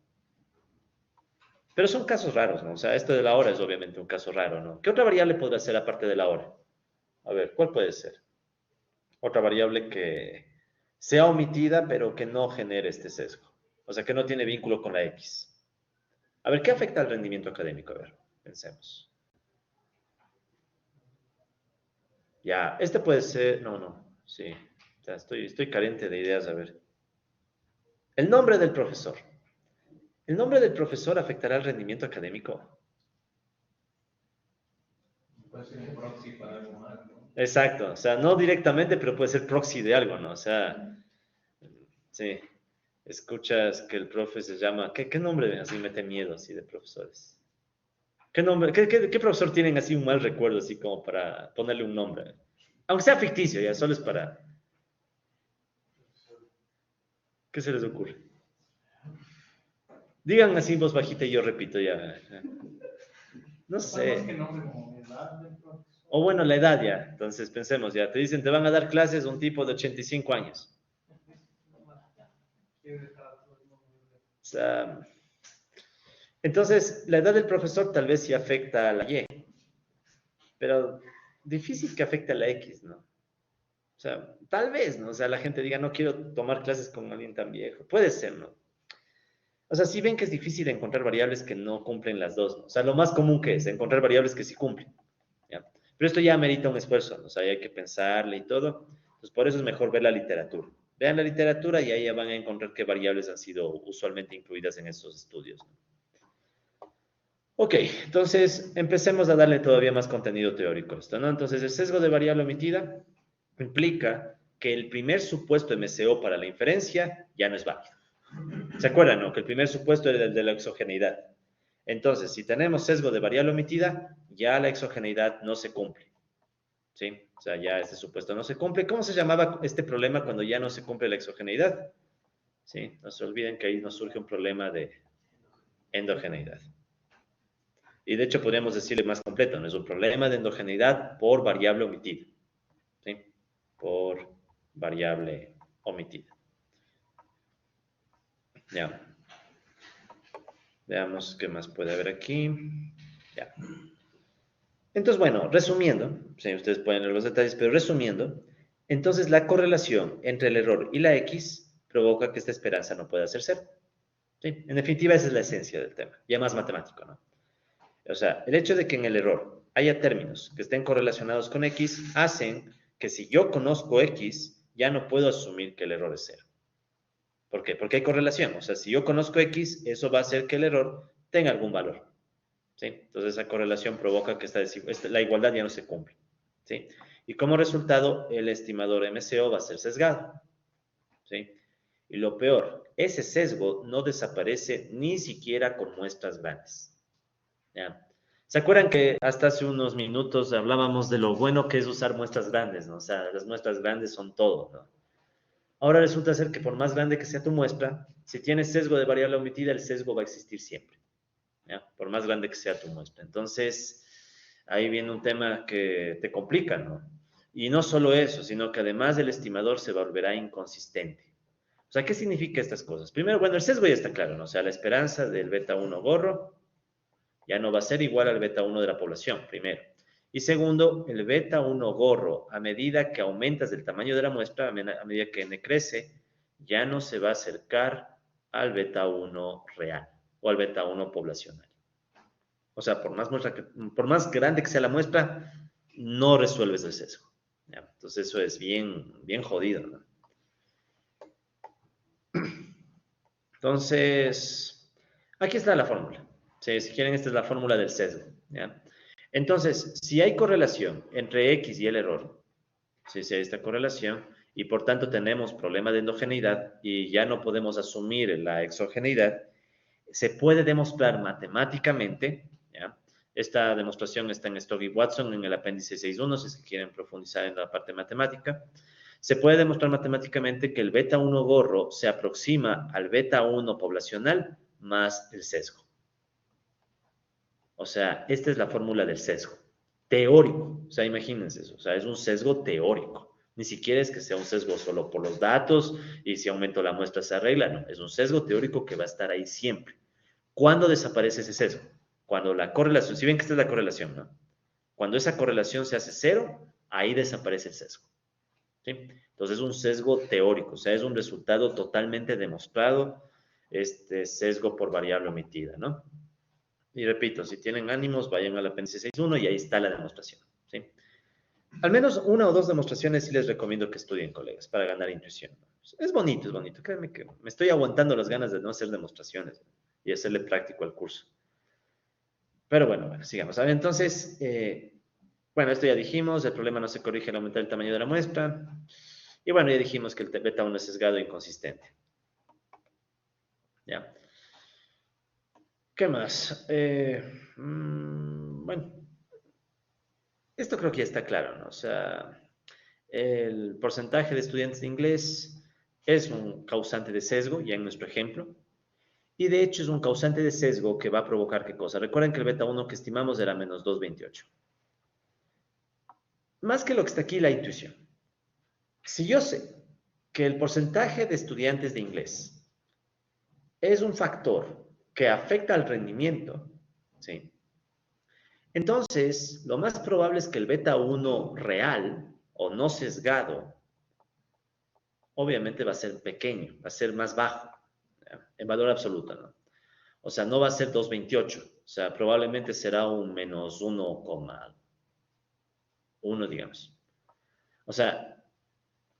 Pero son casos raros, ¿no? O sea, esto de la hora es obviamente un caso raro, ¿no? ¿Qué otra variable podrá ser aparte de la hora? A ver, ¿cuál puede ser? Otra variable que sea omitida, pero que no genere este sesgo. O sea, que no tiene vínculo con la X. A ver, ¿qué afecta al rendimiento académico? A ver, pensemos. Ya, este puede ser, no, sí. O sea, estoy carente de ideas, a ver. El nombre del profesor. ¿El nombre del profesor afectará el rendimiento académico? Puede ser un proxy para algo más, ¿no? Exacto, o sea, no directamente, pero puede ser proxy de algo, ¿no? O sea, sí, escuchas que el profe se llama, ¿qué nombre así mete miedo así de profesores? ¿Qué nombre, qué profesor tienen así un mal recuerdo así como para ponerle un nombre? Aunque sea ficticio, ya, solo es para, ¿qué se les ocurre? Digan así en voz bajita y yo repito ya. No Más sé. que nombre como edad del profesor. O bueno, la edad ya. Entonces pensemos ya. Te dicen, te van a dar clases un tipo de 85 años. O sea, entonces, la edad del profesor tal vez sí afecta a la Y, pero difícil que afecte a la X, ¿no? O sea, tal vez, ¿no? O sea, la gente diga, no quiero tomar clases con alguien tan viejo. Puede ser, ¿no? O sea, sí ven que es difícil encontrar variables que no cumplen las dos, ¿no? O sea, lo más común que es encontrar variables que sí cumplen, ¿ya? Pero esto ya amerita un esfuerzo, ¿no? O sea, hay que pensarle y todo. Entonces, por eso es mejor ver la literatura. Vean la literatura y ahí ya van a encontrar qué variables han sido usualmente incluidas en estos estudios, ¿no? Ok, entonces empecemos a darle todavía más contenido teórico a esto, ¿no? Entonces, el sesgo de variable omitida implica que el primer supuesto MCO para la inferencia ya no es válido. ¿Se acuerdan, no? Que el primer supuesto era el de la exogeneidad. Entonces, si tenemos sesgo de variable omitida, ya la exogeneidad no se cumple. ¿Sí? O sea, ya este supuesto no se cumple. ¿Cómo se llamaba este problema cuando ya no se cumple la exogeneidad? ¿Sí? No se olviden que ahí nos surge un problema de endogeneidad. Y de hecho podríamos decirle más completo, no es un problema de endogeneidad por variable omitida. ¿Sí? Por variable omitida. Ya. Veamos qué más puede haber aquí. Ya. Entonces, bueno, resumiendo, sí, ustedes pueden leer los detalles, pero resumiendo, entonces la correlación entre el error y la X provoca que esta esperanza no pueda ser cero. ¿Sí? En definitiva, esa es la esencia del tema, ya más matemático, ¿no? O sea, el hecho de que en el error haya términos que estén correlacionados con X hacen que si yo conozco X, ya no puedo asumir que el error es cero. ¿Por qué? Porque hay correlación. O sea, si yo conozco X, eso va a hacer que el error tenga algún valor. ¿Sí? Entonces esa correlación provoca que la igualdad ya no se cumple. ¿Sí? Y como resultado, el estimador MCO va a ser sesgado. ¿Sí? Y lo peor, ese sesgo no desaparece ni siquiera con muestras grandes. ¿Ya? ¿Se acuerdan que hasta hace unos minutos hablábamos de lo bueno que es usar muestras grandes, ¿no? O sea, las muestras grandes son todo, ¿no? Ahora resulta ser que por más grande que sea tu muestra, si tienes sesgo de variable omitida, el sesgo va a existir siempre. ¿Ya? Por más grande que sea tu muestra. Entonces, ahí viene un tema que te complica, ¿no? Y no solo eso, sino que además el estimador se volverá inconsistente. O sea, ¿qué significa estas cosas? Primero, bueno, el sesgo ya está claro, ¿no? O sea, la esperanza del beta 1 gorro ya no va a ser igual al beta 1 de la población, primero. Y segundo, el beta 1 gorro, a medida que aumentas el tamaño de la muestra, a medida que n crece, ya no se va a acercar al beta 1 real o al beta 1 poblacional. O sea, por más grande que sea la muestra, no resuelves el sesgo. ¿Ya? Entonces eso es bien, bien jodido, ¿no? Entonces, aquí está la fórmula. ¿Sí? Si quieren, esta es la fórmula del sesgo. ¿Ya? Entonces, si hay correlación entre X y el error, si hay esta correlación, y por tanto tenemos problema de endogeneidad y ya no podemos asumir la exogeneidad, se puede demostrar matemáticamente, ¿ya? Esta demostración está en Stock y Watson en el apéndice 6.1, si es que quieren profundizar en la parte matemática. Se puede demostrar matemáticamente que el beta 1 gorro se aproxima al beta 1 poblacional más el sesgo. O sea, esta es la fórmula del sesgo. Teórico. O sea, imagínense eso. O sea, es un sesgo teórico. Ni siquiera es que sea un sesgo solo por los datos y si aumento la muestra se arregla. No, es un sesgo teórico que va a estar ahí siempre. ¿Cuándo desaparece ese sesgo? Cuando la correlación, si ven que esta es la correlación, ¿no? Cuando esa correlación se hace cero, ahí desaparece el sesgo. ¿Sí? Entonces es un sesgo teórico, o sea, es un resultado totalmente demostrado, este sesgo por variable omitida, ¿no? Y repito, si tienen ánimos, vayan al apéndice 6.1 y ahí está la demostración, ¿sí? Al menos una o dos demostraciones sí les recomiendo que estudien, colegas, para ganar intuición. Es bonito, créanme que me estoy aguantando las ganas de no hacer demostraciones y hacerle práctico al curso. Pero bueno, sigamos. A ver, entonces, bueno, esto ya dijimos, el problema no se corrige al aumentar el tamaño de la muestra. Y bueno, ya dijimos que el beta 1 es sesgado e inconsistente. ¿Ya? ¿Qué más? Bueno, esto creo que ya está claro, ¿no? O sea, el porcentaje de estudiantes de inglés es un causante de sesgo, ya en nuestro ejemplo. Y de hecho es un causante de sesgo que va a provocar qué cosa. Recuerden que el beta 1 que estimamos era menos 2,28. Más que lo que está aquí, la intuición. Si yo sé que el porcentaje de estudiantes de inglés es un factor que afecta al rendimiento, ¿sí? Entonces, lo más probable es que el beta 1 real o no sesgado, obviamente va a ser pequeño, va a ser más bajo, ¿ya? En valor absoluto, ¿no? O sea, no va a ser 2,28, o sea, probablemente será un menos 1,1, digamos. O sea,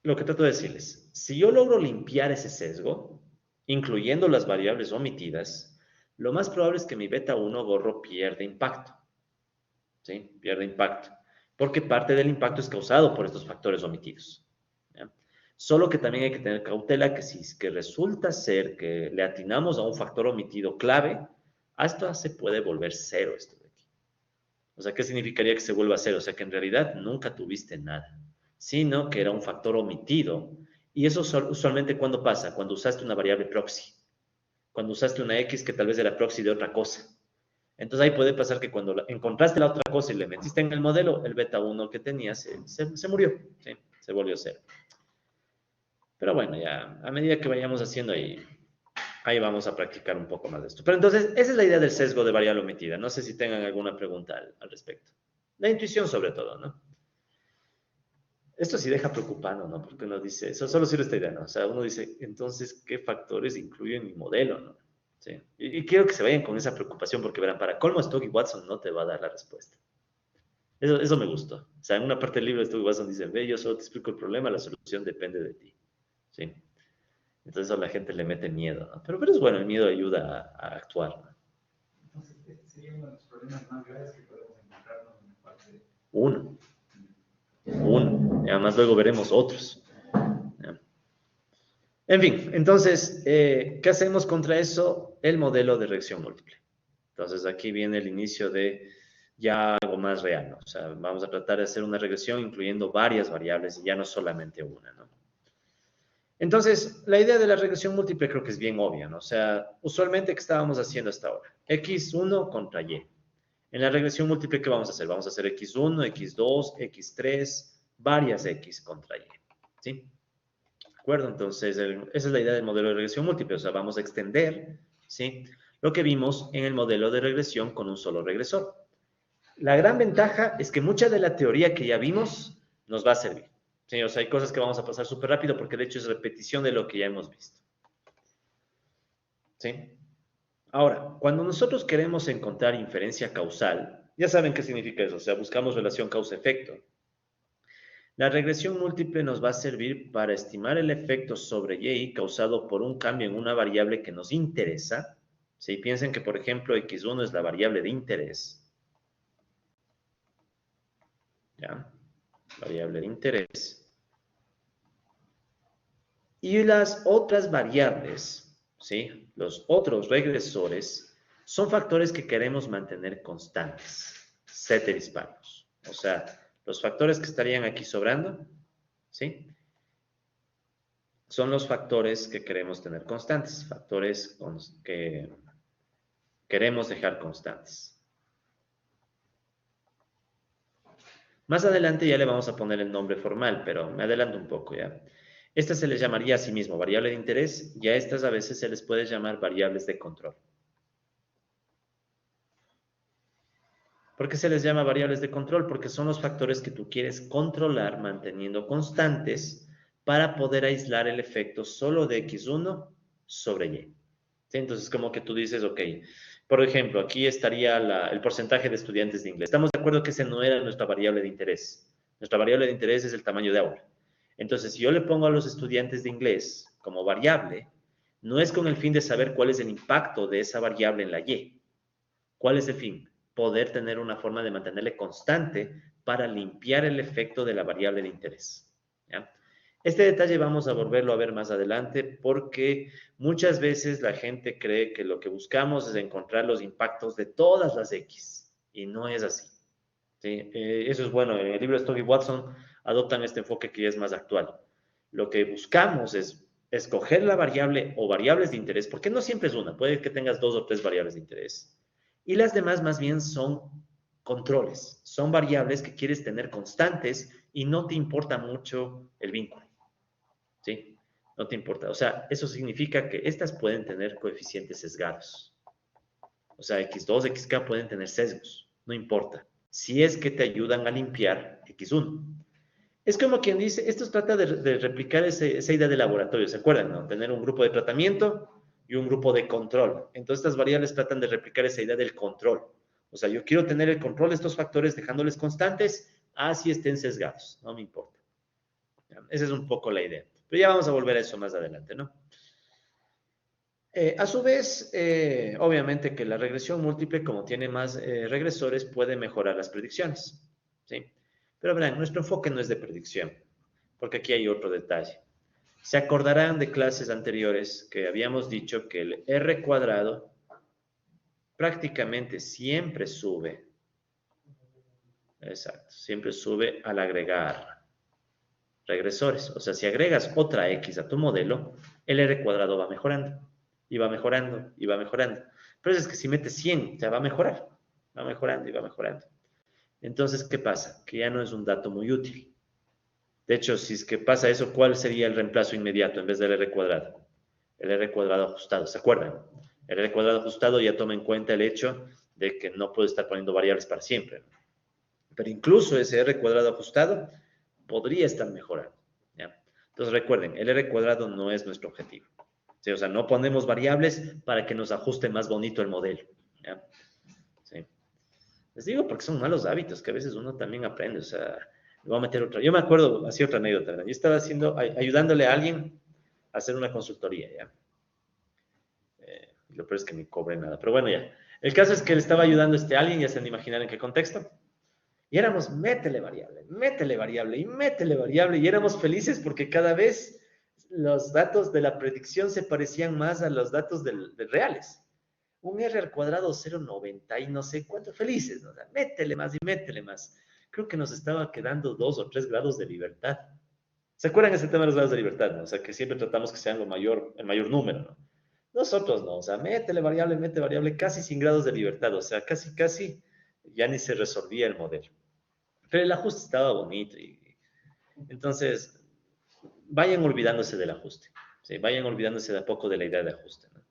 lo que trato de decirles, si yo logro limpiar ese sesgo, incluyendo las variables omitidas, lo más probable es que mi beta 1 gorro pierda impacto, ¿sí? Pierde impacto, porque parte del impacto es causado por estos factores omitidos, ¿ya? Solo que también hay que tener cautela que si es que resulta ser que le atinamos a un factor omitido clave, hasta se puede volver cero esto de aquí. O sea, ¿qué significaría que se vuelva cero? O sea, que en realidad nunca tuviste nada, sino que era un factor omitido. Y eso usualmente, ¿cuándo pasa? Cuando usaste una variable proxy, cuando usaste una X que tal vez era proxy de otra cosa. Entonces ahí puede pasar que cuando encontraste la otra cosa y le metiste en el modelo, el beta 1 que tenías se murió, ¿sí? Se volvió cero. Pero bueno, ya a medida que vayamos haciendo ahí vamos a practicar un poco más de esto. Pero entonces, esa es la idea del sesgo de variable omitida. No sé si tengan alguna pregunta al respecto. La intuición sobre todo, ¿no? Esto sí deja preocupando, ¿no? Porque uno dice, eso solo sirve esta idea, ¿no? O sea, uno dice, entonces, ¿qué factores incluyo en mi modelo, ¿no? Sí. Y quiero que se vayan con esa preocupación porque verán, para colmo, Stock y Watson no te va a dar la respuesta. Eso me gustó. O sea, en una parte del libro de Stock y Watson dice, ve, yo solo te explico el problema, la solución depende de ti. ¿Sí? Entonces a la gente le mete miedo, ¿no? Pero es bueno, el miedo ayuda a actuar, ¿no? Entonces, este sería uno de los problemas más graves que podemos encontrarnos en la parte de... Uno. Y además luego veremos otros. ¿Ya? En fin, entonces, ¿qué hacemos contra eso? El modelo de reacción múltiple. Entonces aquí viene el inicio de ya algo más real, ¿no? O sea, vamos a tratar de hacer una regresión incluyendo varias variables y ya no solamente una, ¿no? Entonces, la idea de la regresión múltiple creo que es bien obvia, ¿no? O sea, usualmente, ¿qué estábamos haciendo hasta ahora? X1 contra Y. En la regresión múltiple, ¿qué vamos a hacer? Vamos a hacer X1, X2, X3, varias X contra Y, ¿sí? ¿De acuerdo? Entonces, esa es la idea del modelo de regresión múltiple, o sea, vamos a extender, ¿sí? Lo que vimos en el modelo de regresión con un solo regresor. La gran ventaja es que mucha de la teoría que ya vimos nos va a servir. Sí, o sea, hay cosas que vamos a pasar súper rápido porque de hecho es repetición de lo que ya hemos visto. ¿Sí? Ahora, cuando nosotros queremos encontrar inferencia causal, ya saben qué significa eso, o sea, buscamos relación causa-efecto. La regresión múltiple nos va a servir para estimar el efecto sobre Y causado por un cambio en una variable que nos interesa. Si piensen que, por ejemplo, X1 es la variable de interés. ¿Ya? Variable de interés. Y las otras variables, ¿sí? Los otros regresores son factores que queremos mantener constantes, ceteris paribus. O sea, los factores que estarían aquí sobrando, ¿sí? Son los factores que queremos tener constantes, factores que queremos dejar constantes. Más adelante ya le vamos a poner el nombre formal, pero me adelanto un poco ya. Estas se les llamaría a sí mismo variable de interés y a estas a veces se les puede llamar variables de control. ¿Por qué se les llama variables de control? Porque son los factores que tú quieres controlar manteniendo constantes para poder aislar el efecto solo de X1 sobre Y. ¿Sí? Entonces, como que tú dices, ok, por ejemplo, aquí estaría el porcentaje de estudiantes de inglés. Estamos de acuerdo que ese no era nuestra variable de interés. Nuestra variable de interés es el tamaño de aula. Entonces, si yo le pongo a los estudiantes de inglés como variable, no es con el fin de saber cuál es el impacto de esa variable en la Y. ¿Cuál es el fin? Poder tener una forma de mantenerle constante para limpiar el efecto de la variable de interés. ¿Ya? Este detalle vamos a volverlo a ver más adelante porque muchas veces la gente cree que lo que buscamos es encontrar los impactos de todas las X y no es así. ¿Sí? Eso es bueno. En el libro de Stowe y Watson adoptan este enfoque que ya es más actual. Lo que buscamos es escoger la variable o variables de interés, porque no siempre es una, puede que tengas 2 o 3 variables de interés. Y las demás más bien son controles, son variables que quieres tener constantes y no te importa mucho el vínculo. ¿Sí? No te importa. O sea, eso significa que estas pueden tener coeficientes sesgados. O sea, X2, XK pueden tener sesgos, no importa. Si es que te ayudan a limpiar X1. Es como quien dice, esto trata de replicar esa idea de laboratorio, ¿se acuerdan? ¿No? Tener un grupo de tratamiento y un grupo de control. Entonces, estas variables tratan de replicar esa idea del control. O sea, yo quiero tener el control de estos factores dejándoles constantes, así estén sesgados, no me importa. Esa es un poco la idea. Pero ya vamos a volver a eso más adelante, ¿no? A su vez, obviamente que la regresión múltiple, como tiene más regresores, puede mejorar las predicciones, ¿sí? Pero verán, nuestro enfoque no es de predicción, porque aquí hay otro detalle. Se acordarán de clases anteriores que habíamos dicho que el R cuadrado prácticamente siempre sube, exacto, siempre sube al agregar regresores. O sea, si agregas otra X a tu modelo, el R cuadrado va mejorando, y va mejorando, y va mejorando. Pero es que si metes 100, ya va a mejorar, va mejorando y va mejorando. Entonces, ¿qué pasa? Que ya no es un dato muy útil. De hecho, si es que pasa eso, ¿cuál sería el reemplazo inmediato en vez del R cuadrado? El R cuadrado ajustado, ¿se acuerdan? El R cuadrado ajustado ya toma en cuenta el hecho de que no puedo estar poniendo variables para siempre. Pero incluso ese R cuadrado ajustado podría estar mejorando. ¿Ya? Entonces recuerden, el R cuadrado no es nuestro objetivo. ¿Sí? O sea, no ponemos variables para que nos ajuste más bonito el modelo. ¿Ya? ¿Sí? Les digo porque son malos hábitos que a veces uno también aprende. O sea, le voy a meter otra. Yo me acuerdo, hacía otra anécdota. ¿Verdad? Yo estaba ayudándole a alguien a hacer una consultoría. ¿Ya? Lo peor es que ni cobre nada. Pero bueno, ya. El caso es que le estaba ayudando a alguien, ya se han de imaginar en qué contexto. Y éramos, métele variable y métele variable. Y éramos felices porque cada vez los datos de la predicción se parecían más a los datos del reales. Un R al cuadrado 0,90 y no sé cuánto, felices, ¿no? O sea, métele más y métele más. Creo que nos estaba quedando 2 o 3 grados de libertad. ¿Se acuerdan ese tema de los grados de libertad? ¿No? O sea, que siempre tratamos que sean el mayor número, ¿no? Nosotros no, o sea, métele variable, mete variable, casi sin grados de libertad, o sea, casi ya ni se resolvía el modelo. Pero el ajuste estaba bonito y entonces vayan olvidándose del ajuste, ¿sí? Vayan olvidándose de a poco de la idea de ajuste, ¿no?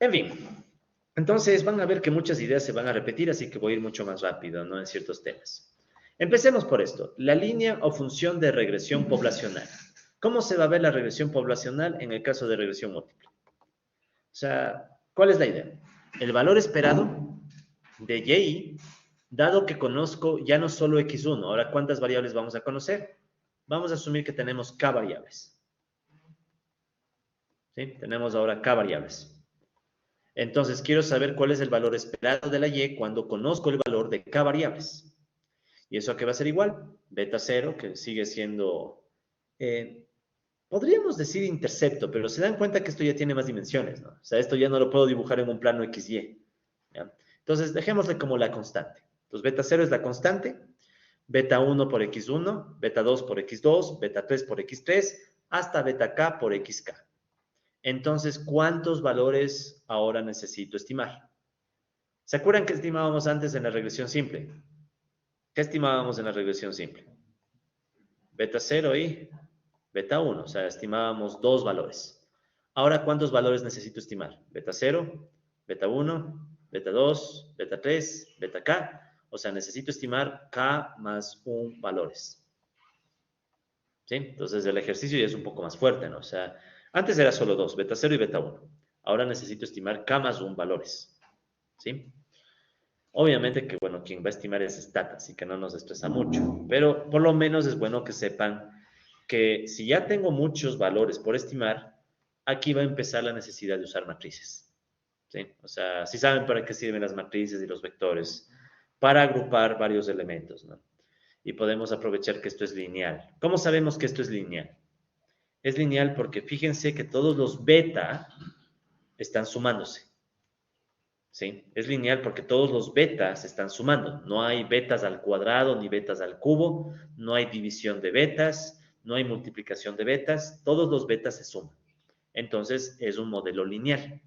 En fin, entonces van a ver que muchas ideas se van a repetir, así que voy a ir mucho más rápido, ¿no? En ciertos temas. Empecemos por esto, la línea o función de regresión poblacional. ¿Cómo se va a ver la regresión poblacional en el caso de regresión múltiple? O sea, ¿cuál es la idea? El valor esperado de Y, dado que conozco ya no solo X1, ahora ¿cuántas variables vamos a conocer? Vamos a asumir que tenemos K variables. ¿Sí? Tenemos ahora K variables. Entonces, quiero saber cuál es el valor esperado de la Y cuando conozco el valor de K variables. ¿Y eso a qué va a ser igual? Beta 0, que sigue siendo, podríamos decir intercepto, pero se dan cuenta que esto ya tiene más dimensiones, ¿no? O sea, esto ya no lo puedo dibujar en un plano XY. ¿Ya? Entonces, dejémosle como la constante. Entonces, beta 0 es la constante, beta 1 por X1, beta 2 por X2, beta 3 por X3, hasta beta K por XK. Entonces, ¿cuántos valores ahora necesito estimar? ¿Se acuerdan que estimábamos antes en la regresión simple? ¿Qué estimábamos en la regresión simple? Beta 0 y beta 1, o sea, estimábamos 2 valores. Ahora, ¿cuántos valores necesito estimar? Beta 0, beta 1 beta 2, beta 3, beta K. O sea, necesito estimar K más 1 valores. ¿Sí? Entonces el ejercicio ya es un poco más fuerte, ¿no? O sea, antes era solo 2, beta 0 y beta 1. Ahora necesito estimar K más 1 valores. ¿Sí? Obviamente que, bueno, quien va a estimar es Stat, así que no nos estresa mucho. Pero por lo menos es bueno que sepan que si ya tengo muchos valores por estimar, aquí va a empezar la necesidad de usar matrices. ¿Sí? O sea, si saben para qué sirven las matrices y los vectores, para agrupar varios elementos, ¿no? Y podemos aprovechar que esto es lineal. ¿Cómo sabemos que esto es lineal? Es lineal porque fíjense que todos los beta están sumándose. ¿Sí? Es lineal porque todos los betas se están sumando. No hay betas al cuadrado ni betas al cubo, no hay división de betas, no hay multiplicación de betas, todos los betas se suman. Entonces es un modelo lineal.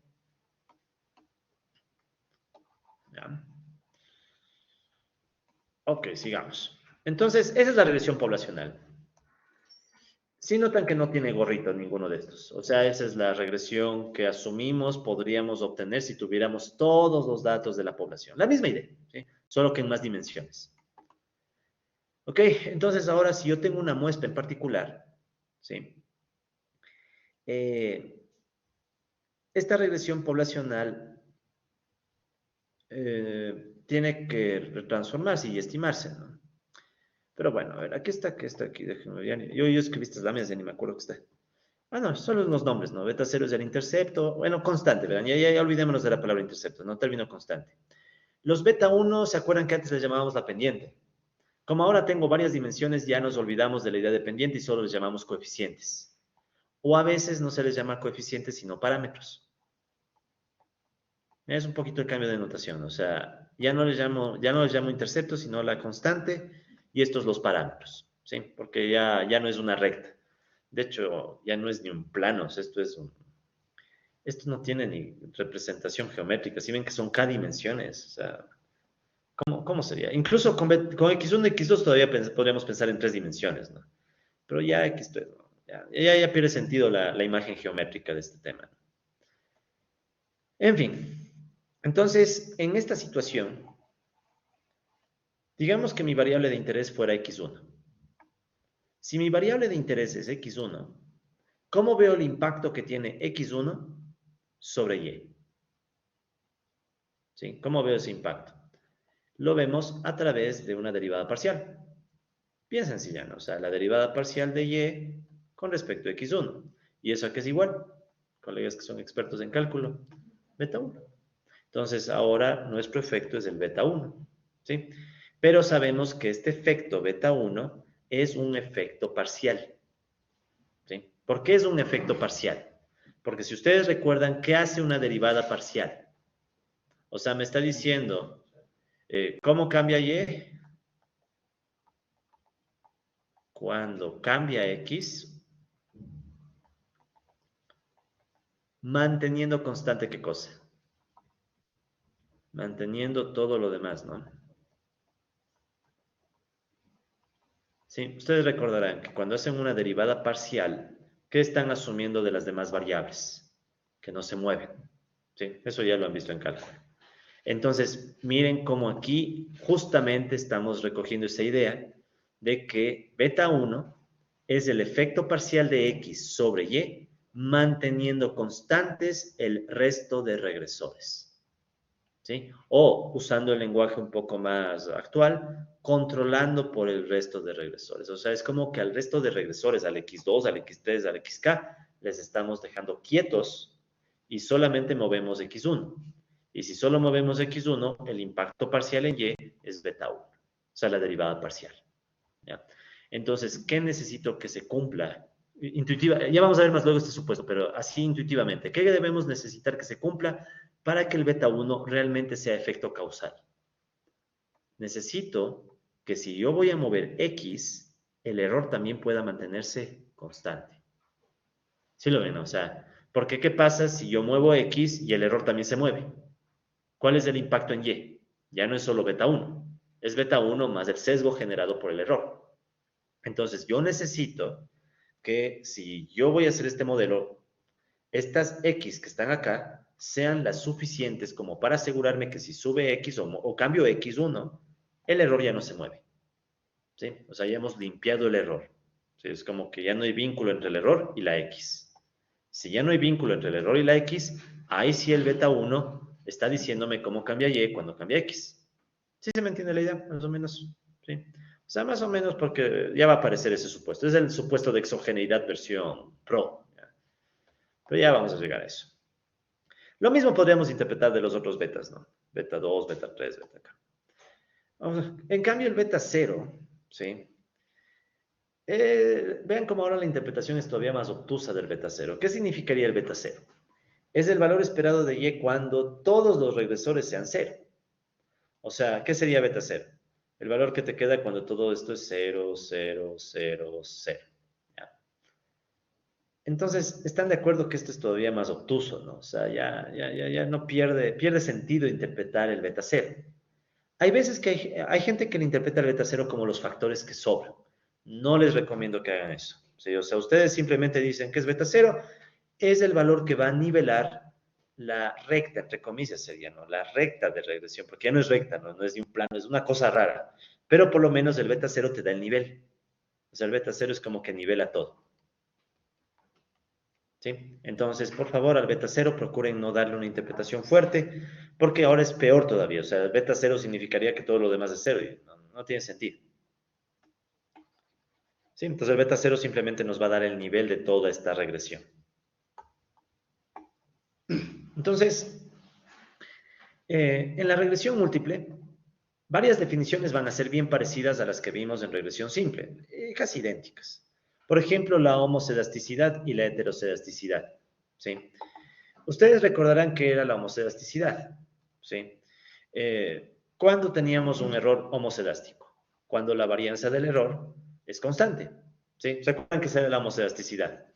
¿Ya? Ok, sigamos. Entonces, esa es la regresión poblacional. Si notan que no tiene gorrito ninguno de estos. O sea, esa es la regresión que asumimos podríamos obtener si tuviéramos todos los datos de la población. La misma idea, ¿sí? Solo que en más dimensiones. Ok, entonces ahora si yo tengo una muestra en particular, ¿sí? Esta regresión poblacional tiene que transformarse y estimarse, ¿no? Pero bueno, a ver, aquí está, aquí, déjenme ver. Yo escribí estas láminas, ya ni me acuerdo que está. Ah, no, solo los nombres, ¿no? Beta 0 es el intercepto, bueno, constante, ¿verdad? Ya olvidémonos de la palabra intercepto, ¿no? Término constante. Los beta 1, ¿se acuerdan que antes les llamábamos la pendiente? Como ahora tengo varias dimensiones, ya nos olvidamos de la idea de pendiente y solo les llamamos coeficientes. O a veces no se les llama coeficientes, sino parámetros. Es un poquito el cambio de notación, o sea, ya no les llamo intercepto, sino la constante y estos los parámetros, ¿sí? Porque ya no es una recta. De hecho, ya no es ni un plano, o sea, esto no tiene ni representación geométrica, si ven que son K dimensiones, o sea, ¿cómo sería? Incluso con X1 y X2 todavía podríamos pensar en 3 dimensiones, ¿no? Pero ya X3, ¿no? Ya pierde sentido la imagen geométrica de este tema. En fin, entonces, en esta situación, digamos que mi variable de interés fuera X1. Si mi variable de interés es X1, ¿cómo veo el impacto que tiene X1 sobre Y? ¿Sí? ¿Cómo veo ese impacto? Lo vemos a través de una derivada parcial. Bien sencilla, ¿no? O sea, la derivada parcial de Y con respecto a X1. ¿Y eso a qué es igual? Colegas que son expertos en cálculo, beta 1. Entonces, ahora nuestro efecto es el beta 1, ¿sí? Pero sabemos que este efecto beta 1 es un efecto parcial, ¿sí? ¿Por qué es un efecto parcial? Porque si ustedes recuerdan, ¿qué hace una derivada parcial? O sea, me está diciendo, ¿cómo cambia Y? Cuando cambia X, manteniendo constante, ¿qué cosa? Manteniendo todo lo demás, ¿no? Sí, ustedes recordarán que cuando hacen una derivada parcial, ¿qué están asumiendo de las demás variables? Que no se mueven. Sí, eso ya lo han visto en cálculo. Entonces, miren cómo aquí justamente estamos recogiendo esa idea de que beta 1 es el efecto parcial de X sobre Y, manteniendo constantes el resto de regresores. ¿Sí? O, usando el lenguaje un poco más actual, controlando por el resto de regresores. O sea, es como que al resto de regresores, al X2, al X3, al XK, les estamos dejando quietos y solamente movemos X1. Y si solo movemos X1, el impacto parcial en Y es beta 1, o sea, la derivada parcial. ¿Ya? Entonces, ¿qué necesito que se cumpla? Intuitiva, ya vamos a ver más luego este supuesto, pero así intuitivamente, ¿qué debemos necesitar que se cumpla para que el beta 1 realmente sea efecto causal? Necesito que si yo voy a mover X, el error también pueda mantenerse constante. ¿Sí lo ven? O sea, porque ¿qué pasa si yo muevo X y el error también se mueve? ¿Cuál es el impacto en Y? Ya no es solo beta 1, es beta 1 más el sesgo generado por el error. Entonces, yo necesito que si yo voy a hacer este modelo, estas X que están acá sean las suficientes como para asegurarme que si sube X o cambio X1, el error ya no se mueve. ¿Sí? O sea, ya hemos limpiado el error. ¿Sí? Es como que ya no hay vínculo entre el error y la X. Si ya no hay vínculo entre el error y la X, ahí sí el beta 1 está diciéndome cómo cambia Y cuando cambia X. ¿Sí se me entiende la idea? Más o menos. ¿Sí? O sea, más o menos porque ya va a aparecer ese supuesto. Es el supuesto de exogeneidad versión Pro. ¿Ya? Pero ya vamos a llegar a eso. Lo mismo podríamos interpretar de los otros betas, ¿no? Beta 2, beta 3, beta K. En cambio, el beta 0, ¿sí? Vean cómo ahora la interpretación es todavía más obtusa del beta 0. ¿Qué significaría el beta 0? Es el valor esperado de Y cuando todos los regresores sean 0. O sea, ¿qué sería beta 0? El valor que te queda cuando todo esto es 0, 0, 0, 0. ¿Ya? Entonces, ¿están de acuerdo que esto es todavía más obtuso, ¿no? O sea, ya no pierde sentido interpretar el beta 0. Hay veces que hay gente que le interpreta el beta 0 como los factores que sobran. No les recomiendo que hagan eso. ¿Sí? O sea, ustedes simplemente dicen que es beta 0, es el valor que va a nivelar la recta, entre comillas sería, ¿no? La recta de regresión, porque ya no es recta, ¿no? No es ni un plano, es una cosa rara. Pero por lo menos el beta 0 te da el nivel. O sea, el beta 0 es como que nivela todo. ¿Sí? Entonces, por favor, al beta 0 procuren no darle una interpretación fuerte, porque ahora es peor todavía. O sea, el beta 0 significaría que todo lo demás es 0 y no tiene sentido. ¿Sí? Entonces, el beta 0 simplemente nos va a dar el nivel de toda esta regresión. Entonces, en la regresión múltiple, varias definiciones van a ser bien parecidas a las que vimos en regresión simple, casi idénticas. Por ejemplo, la homocedasticidad y la heterocedasticidad. ¿Sí? Ustedes recordarán que era la homocedasticidad. ¿Sí? ¿Cuándo teníamos un error homocedástico? Cuando la varianza del error es constante. ¿Sí? ¿Se acuerdan que esa era la homocedasticidad?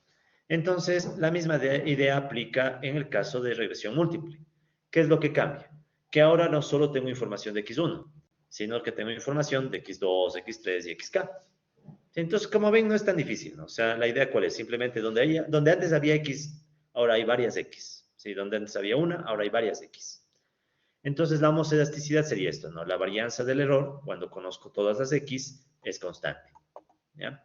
Entonces, la misma idea aplica en el caso de regresión múltiple. ¿Qué es lo que cambia? Que ahora no solo tengo información de X1, sino que tengo información de X2, X3 y XK. Entonces, como ven, no es tan difícil, ¿no? O sea, la idea cuál es, simplemente donde antes había X, ahora hay varias X. ¿Sí? Donde antes había una, ahora hay varias X. Entonces, la homocedasticidad sería esto, ¿no? La varianza del error, cuando conozco todas las X, es constante. ¿Ya?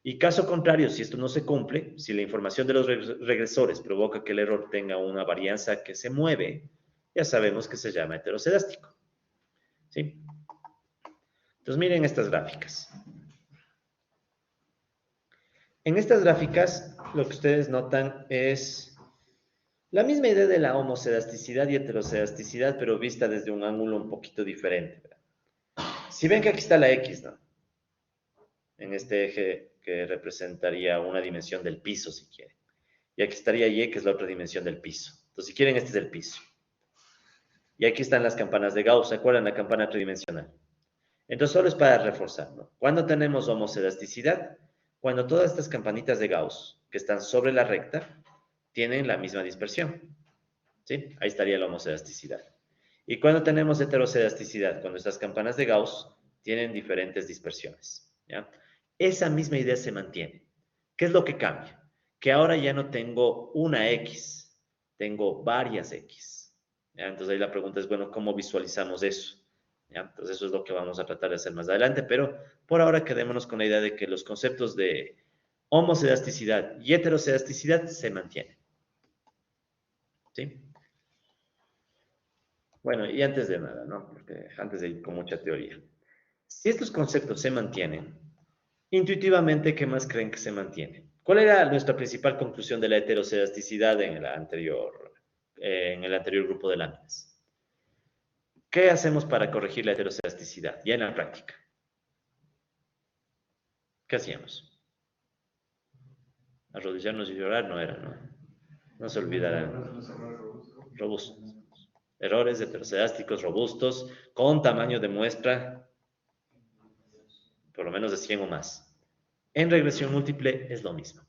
Y caso contrario, si esto no se cumple, si la información de los regresores provoca que el error tenga una varianza que se mueve, ya sabemos que se llama heterocedástico. ¿Sí? Entonces, miren estas gráficas. En estas gráficas, lo que ustedes notan es la misma idea de la homocedasticidad y heterocedasticidad, pero vista desde un ángulo un poquito diferente. ¿Verdad? Si ven que aquí está la X, ¿no? En este eje que representaría una dimensión del piso, si quieren. Y aquí estaría Y, que es la otra dimensión del piso. Entonces, si quieren, este es el piso. Y aquí están las campanas de Gauss. ¿Se acuerdan la campana tridimensional? Entonces, solo es para reforzar, ¿no? ¿Cuándo tenemos homocedasticidad? Cuando todas estas campanitas de Gauss, que están sobre la recta, tienen la misma dispersión. ¿Sí? Ahí estaría la homocedasticidad. ¿Y cuando tenemos heterocedasticidad? Cuando estas campanas de Gauss tienen diferentes dispersiones. ¿Ya? Esa misma idea se mantiene. ¿Qué es lo que cambia? Que ahora ya no tengo una X, tengo varias X. ¿Ya? Entonces ahí la pregunta es, bueno, ¿cómo visualizamos eso? ¿Ya? Entonces eso es lo que vamos a tratar de hacer más adelante, pero por ahora quedémonos con la idea de que los conceptos de homocedasticidad y heterocedasticidad se mantienen. ¿Sí? Bueno, y antes de nada, ¿no? Porque antes de ir con mucha teoría. Si estos conceptos se mantienen, intuitivamente, ¿qué más creen que se mantiene? ¿Cuál era nuestra principal conclusión de la heterocedasticidad en el anterior grupo de láminas? ¿Qué hacemos para corregir la heterocedasticidad? Ya en la práctica. ¿Qué hacíamos? Arrodillarnos y llorar no era, ¿no? No se olvidarán. Robustos. Errores heterocedásticos robustos con tamaño de muestra por lo menos de 100 o más. En regresión múltiple es lo mismo.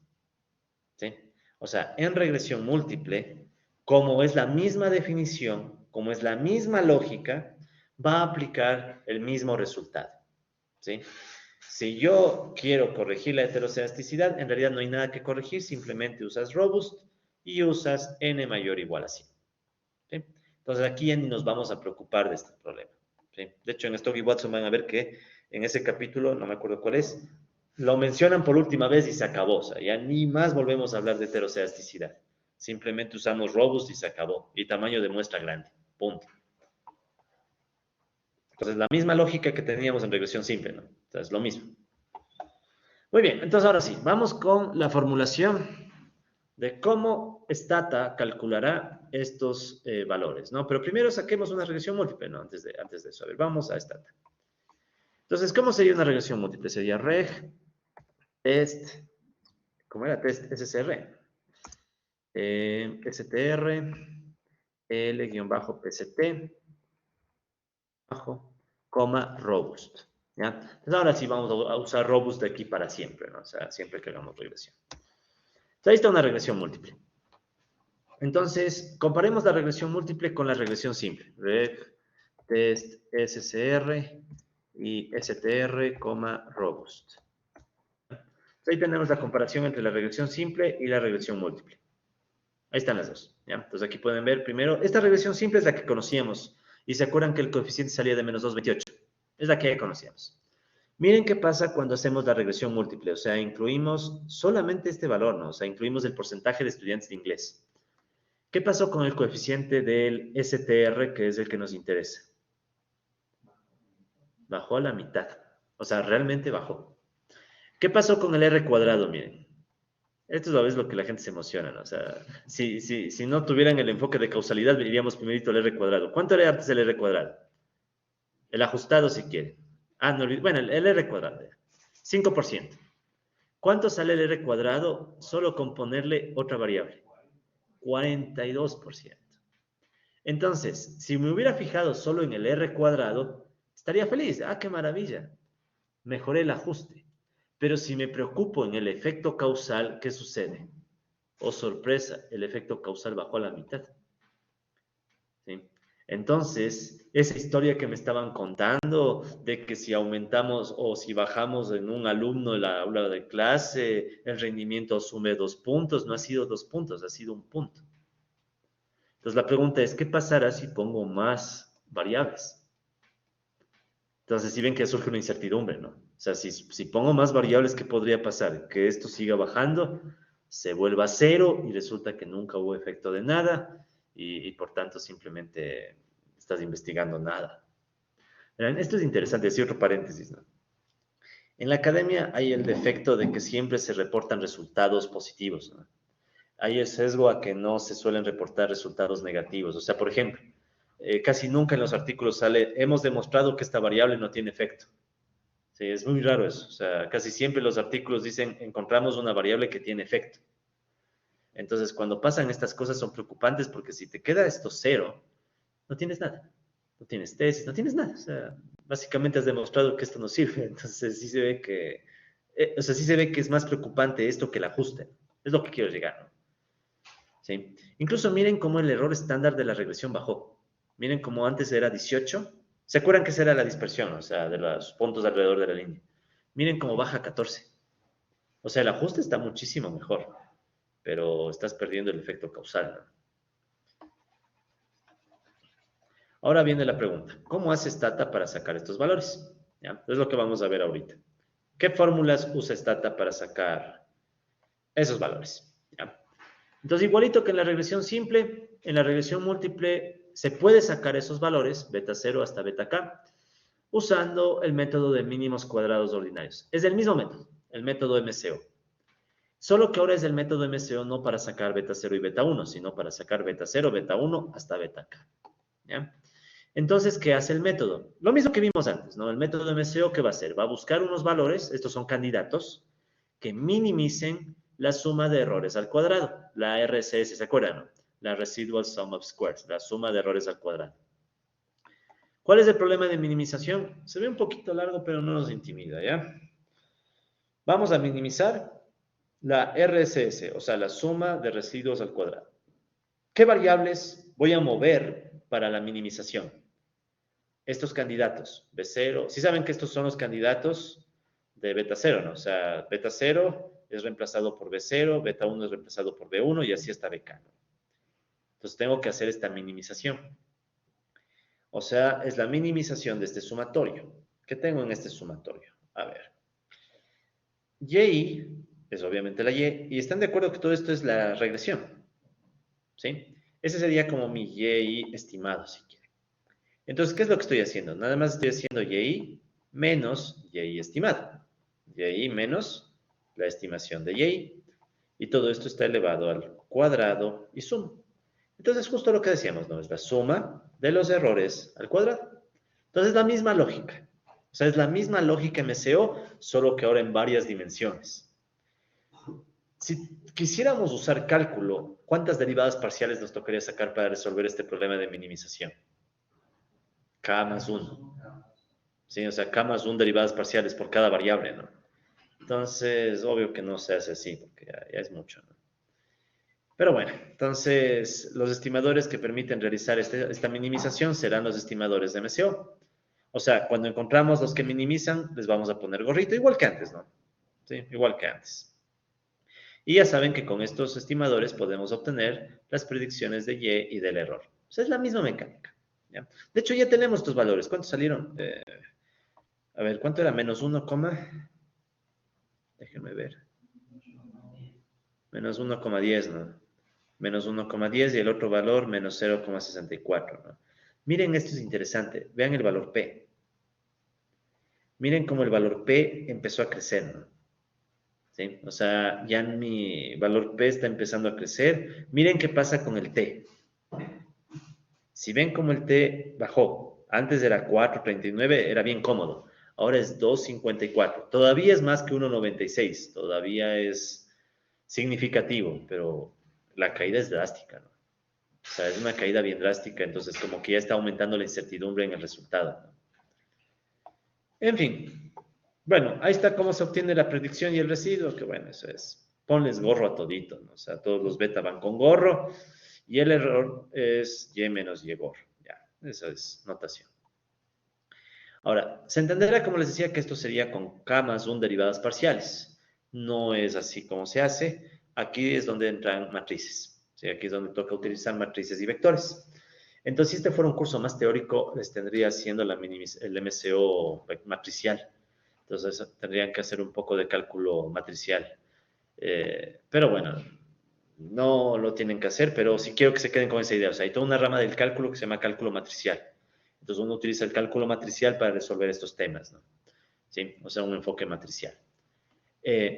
¿Sí? O sea, en regresión múltiple, como es la misma definición, como es la misma lógica, va a aplicar el mismo resultado. ¿Sí? Si yo quiero corregir la heterocedasticidad, en realidad no hay nada que corregir, simplemente usas robust y usas n mayor o igual a 100. ¿sí? Entonces aquí ya ni nos vamos a preocupar de este problema, ¿sí? De hecho, en Stock y Watson van a ver que en ese capítulo, no me acuerdo cuál es, lo mencionan por última vez y se acabó. O sea, ya ni más volvemos a hablar de heterocedasticidad. Simplemente usamos robust y se acabó. Y tamaño de muestra grande. Punto. Entonces, la misma lógica que teníamos en regresión simple, ¿no? Entonces, lo mismo. Muy bien, entonces ahora sí, vamos con la formulación de cómo Stata calculará estos valores, ¿no? Pero primero saquemos una regresión múltiple, ¿no? Antes de eso, a ver, vamos a Stata. Entonces, ¿cómo sería una regresión múltiple? Sería reg, test, ¿cómo era? Test SCR. STR, L-PCT, bajo, coma, robust. ¿Ya? Entonces ahora sí vamos a usar robust de aquí para siempre, ¿no? O sea, siempre que hagamos regresión. Entonces ahí está una regresión múltiple. Entonces, comparemos la regresión múltiple con la regresión simple. Reg, test, SCR y STR, robust. Entonces ahí tenemos la comparación entre la regresión simple y la regresión múltiple. Ahí están las dos. ¿Ya? Entonces aquí pueden ver primero, esta regresión simple es la que conocíamos. Y se acuerdan que el coeficiente salía de menos 2,28. Es la que ya conocíamos. Miren qué pasa cuando hacemos la regresión múltiple. O sea, incluimos solamente este valor, ¿no? O sea, incluimos el porcentaje de estudiantes de inglés. ¿Qué pasó con el coeficiente del STR, que es el que nos interesa? Bajó a la mitad. O sea, realmente bajó. ¿Qué pasó con el R cuadrado? Miren. Esto es a veces lo que la gente se emociona, ¿no? O sea, si no tuvieran el enfoque de causalidad, diríamos primerito el R cuadrado. ¿Cuánto era antes el R cuadrado? El ajustado, si quiere. Ah, no, bueno, el R cuadrado. 5%. ¿Cuánto sale el R cuadrado solo con ponerle otra variable? 42%. Entonces, si me hubiera fijado solo en el R cuadrado, estaría feliz. Ah, qué maravilla. Mejoré el ajuste. Pero si me preocupo en el efecto causal, ¿qué sucede? Oh, sorpresa, el efecto causal bajó a la mitad. ¿Sí? Entonces, esa historia que me estaban contando de que si aumentamos o si bajamos en un alumno en la aula de clase, el rendimiento asume 2 puntos, no ha sido 2 puntos, ha sido 1 punto. Entonces, la pregunta es, ¿qué pasará si pongo más variables? Entonces, si ven que surge una incertidumbre, ¿no? O sea, si pongo más variables, ¿qué podría pasar? Que esto siga bajando, se vuelva a cero y resulta que nunca hubo efecto de nada y por tanto simplemente estás investigando nada. Verán, esto es interesante, decir otro paréntesis, ¿no? En la academia hay el defecto de que siempre se reportan resultados positivos, ¿no? Hay el sesgo a que no se suelen reportar resultados negativos. O sea, por ejemplo, casi nunca en los artículos sale, hemos demostrado que esta variable no tiene efecto. Sí, es muy raro eso. O sea, casi siempre los artículos dicen, encontramos una variable que tiene efecto. Entonces, cuando pasan estas cosas son preocupantes porque si te queda esto cero, no tienes nada. No tienes tesis, no tienes nada. O sea, básicamente has demostrado que esto no sirve. Entonces, sí se ve que, sí se ve que es más preocupante esto que el ajuste. Es lo que quiero llegar, ¿no? ¿Sí? Incluso miren cómo el error estándar de la regresión bajó. Miren cómo antes era 18. ¿Se acuerdan que esa era la dispersión? O sea, de los puntos alrededor de la línea. Miren cómo baja a 14. O sea, el ajuste está muchísimo mejor, pero estás perdiendo el efecto causal, ¿no? Ahora viene la pregunta, ¿cómo hace Stata para sacar estos valores? ¿Ya? Es lo que vamos a ver ahorita. ¿Qué fórmulas usa Stata para sacar esos valores? ¿Ya? Entonces, igualito que en la regresión simple, en la regresión múltiple se puede sacar esos valores, beta 0 hasta beta k, usando el método de mínimos cuadrados ordinarios. Es el mismo método, el método MCO. Solo que ahora es el método MCO no para sacar beta 0 y beta 1, sino para sacar beta 0, beta 1 hasta beta k. ¿Ya? Entonces, ¿qué hace el método? Lo mismo que vimos antes, ¿no? El método MCO, ¿qué va a hacer? Va a buscar unos valores, estos son candidatos, que minimicen la suma de errores al cuadrado. La RCS, ¿se acuerdan? ¿No? La Residual Sum of Squares, la suma de errores al cuadrado. ¿Cuál es el problema de minimización? Se ve un poquito largo, pero no nos intimida, ¿ya? Vamos a minimizar la RCS, o sea, la suma de residuos al cuadrado. ¿Qué variables voy a mover para la minimización? Estos candidatos, B0, sí saben que estos son los candidatos de beta 0, ¿no? O sea, beta 0 es reemplazado por B0, beta 1 es reemplazado por B1 y así hasta BK, ¿no? Entonces tengo que hacer esta minimización. O sea, es la minimización de este sumatorio. ¿Qué tengo en este sumatorio? A ver. Y es obviamente la Y. Y están de acuerdo que todo esto es la regresión. ¿Sí? Ese sería como mi Y estimado, si quieren. Entonces, ¿qué es lo que estoy haciendo? Nada más estoy haciendo Y menos Y estimado. Y menos la estimación de Y. Y todo esto está elevado al cuadrado y suma. Entonces, justo lo que decíamos, ¿no? Es la suma de los errores al cuadrado. Entonces, la misma lógica. O sea, es la misma lógica MCO, solo que ahora en varias dimensiones. Si quisiéramos usar cálculo, ¿cuántas derivadas parciales nos tocaría sacar para resolver este problema de minimización? K más 1. ¿Sí? O sea, K más 1 derivadas parciales por cada variable, ¿no? Entonces, obvio que no se hace así, porque ya es mucho, ¿no? Pero bueno, entonces los estimadores que permiten realizar esta minimización serán los estimadores de MCO. O sea, cuando encontramos los que minimizan, les vamos a poner gorrito, igual que antes, ¿no? Sí, igual que antes. Y ya saben que con estos estimadores podemos obtener las predicciones de Y y del error. O sea, es la misma mecánica. ¿Ya? De hecho, ya tenemos estos valores. ¿Cuántos salieron? A ver, ¿cuánto era? Menos 1, déjenme ver. Menos 1,10, ¿no? Menos 1,10 y el otro valor menos 0,64, ¿no? Miren, esto es interesante. Vean el valor P. Miren cómo el valor P empezó a crecer, ¿no? ¿Sí? O sea, ya mi valor P está empezando a crecer. Miren qué pasa con el T. Si ven cómo el T bajó, antes era 4,39, era bien cómodo. Ahora es 2,54. Todavía es más que 1,96. Todavía es significativo, pero la caída es drástica, ¿no? O sea, es una caída bien drástica, entonces como que ya está aumentando la incertidumbre en el resultado, ¿no? En fin, bueno, ahí está cómo se obtiene la predicción y el residuo, que bueno, eso es, ponles gorro a todito, ¿no? O sea, todos los beta van con gorro y el error es Y menos Y gorro, ya, eso es notación. Ahora, se entenderá, como les decía, que esto sería con K más 1 derivadas parciales. No es así como se hace. Aquí es donde entran matrices. ¿Sí? Aquí es donde toca utilizar matrices y vectores. Entonces, si este fuera un curso más teórico, les tendría haciendo el MCO matricial. Entonces, tendrían que hacer un poco de cálculo matricial. Pero bueno, no lo tienen que hacer, pero sí quiero que se queden con esa idea. O sea, hay toda una rama del cálculo que se llama cálculo matricial. Entonces uno utiliza el cálculo matricial para resolver estos temas, ¿no? ¿Sí? O sea, un enfoque matricial.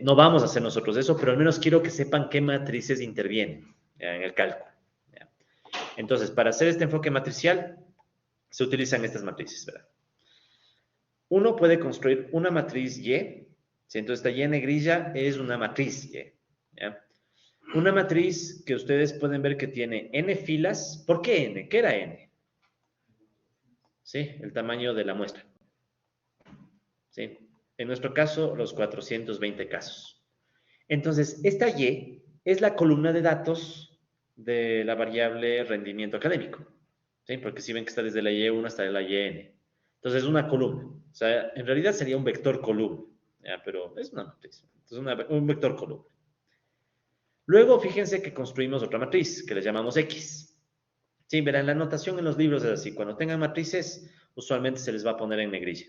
No vamos a hacer nosotros eso, pero al menos quiero que sepan qué matrices intervienen en el cálculo. ¿Ya? Entonces, para hacer este enfoque matricial, se utilizan estas matrices, ¿verdad? Uno puede construir una matriz Y, ¿sí? Entonces esta Y negrilla es una matriz Y, ¿ya? Una matriz que ustedes pueden ver que tiene n filas. ¿Por qué n? ¿Qué era n? ¿Sí? El tamaño de la muestra. ¿Sí? En nuestro caso, los 420 casos. Entonces, esta Y es la columna de datos de la variable rendimiento académico. ¿Sí? Porque si ven que está desde la Y1 hasta la YN. Entonces, es una columna. O sea, en realidad sería un vector columna. ¿Ya? Pero es una matriz. Entonces, un vector columna. Luego, fíjense que construimos otra matriz, que le llamamos X. Sí, verán, la notación en los libros es así. Cuando tengan matrices, usualmente se les va a poner en negrilla.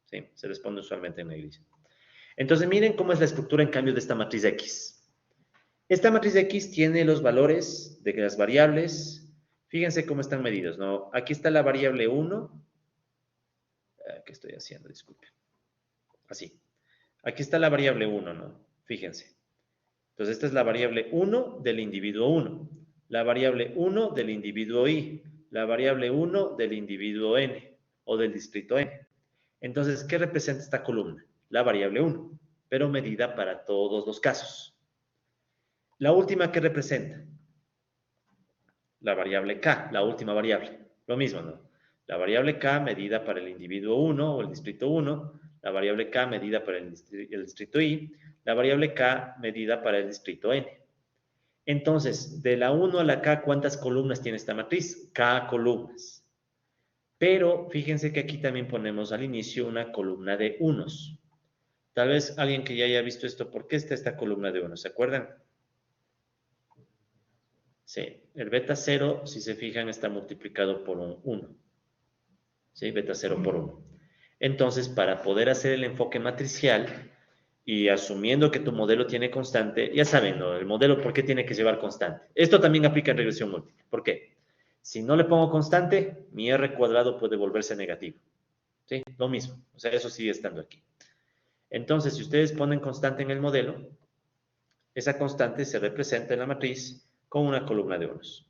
¿Sí? Se les pone usualmente en negrilla. Entonces, miren cómo es la estructura en cambio de esta matriz X. Esta matriz X tiene los valores de las variables. Fíjense cómo están medidos, ¿no? Aquí está la variable 1. ¿Qué estoy haciendo? Disculpen. Así. Aquí está la variable 1, ¿no? Fíjense. Entonces, esta es la variable 1 del individuo 1. La variable 1 del individuo I. La variable 1 del individuo N o del distrito N. Entonces, ¿qué representa esta columna? La variable 1, pero medida para todos los casos. La última, ¿qué representa? La variable K, la última variable. Lo mismo, ¿no? La variable K medida para el individuo 1 o el distrito 1, la variable K medida para el distrito I, la variable K medida para el distrito N. Entonces, de la 1 a la K, ¿cuántas columnas tiene esta matriz? K columnas. Pero fíjense que aquí también ponemos al inicio una columna de unos. Tal vez alguien que ya haya visto esto, ¿por qué está esta columna de unos? ¿Se acuerdan? Sí, el beta 0, si se fijan, está multiplicado por un 1. ¿Sí? Beta 0 por 1. Entonces, para poder hacer el enfoque matricial y asumiendo que tu modelo tiene constante, ya saben, ¿no? El modelo, ¿por qué tiene que llevar constante? Esto también aplica en regresión múltiple. ¿Por qué? Si no le pongo constante, mi R cuadrado puede volverse negativo. ¿Sí? Lo mismo. O sea, eso sigue estando aquí. Entonces, si ustedes ponen constante en el modelo, esa constante se representa en la matriz con una columna de unos.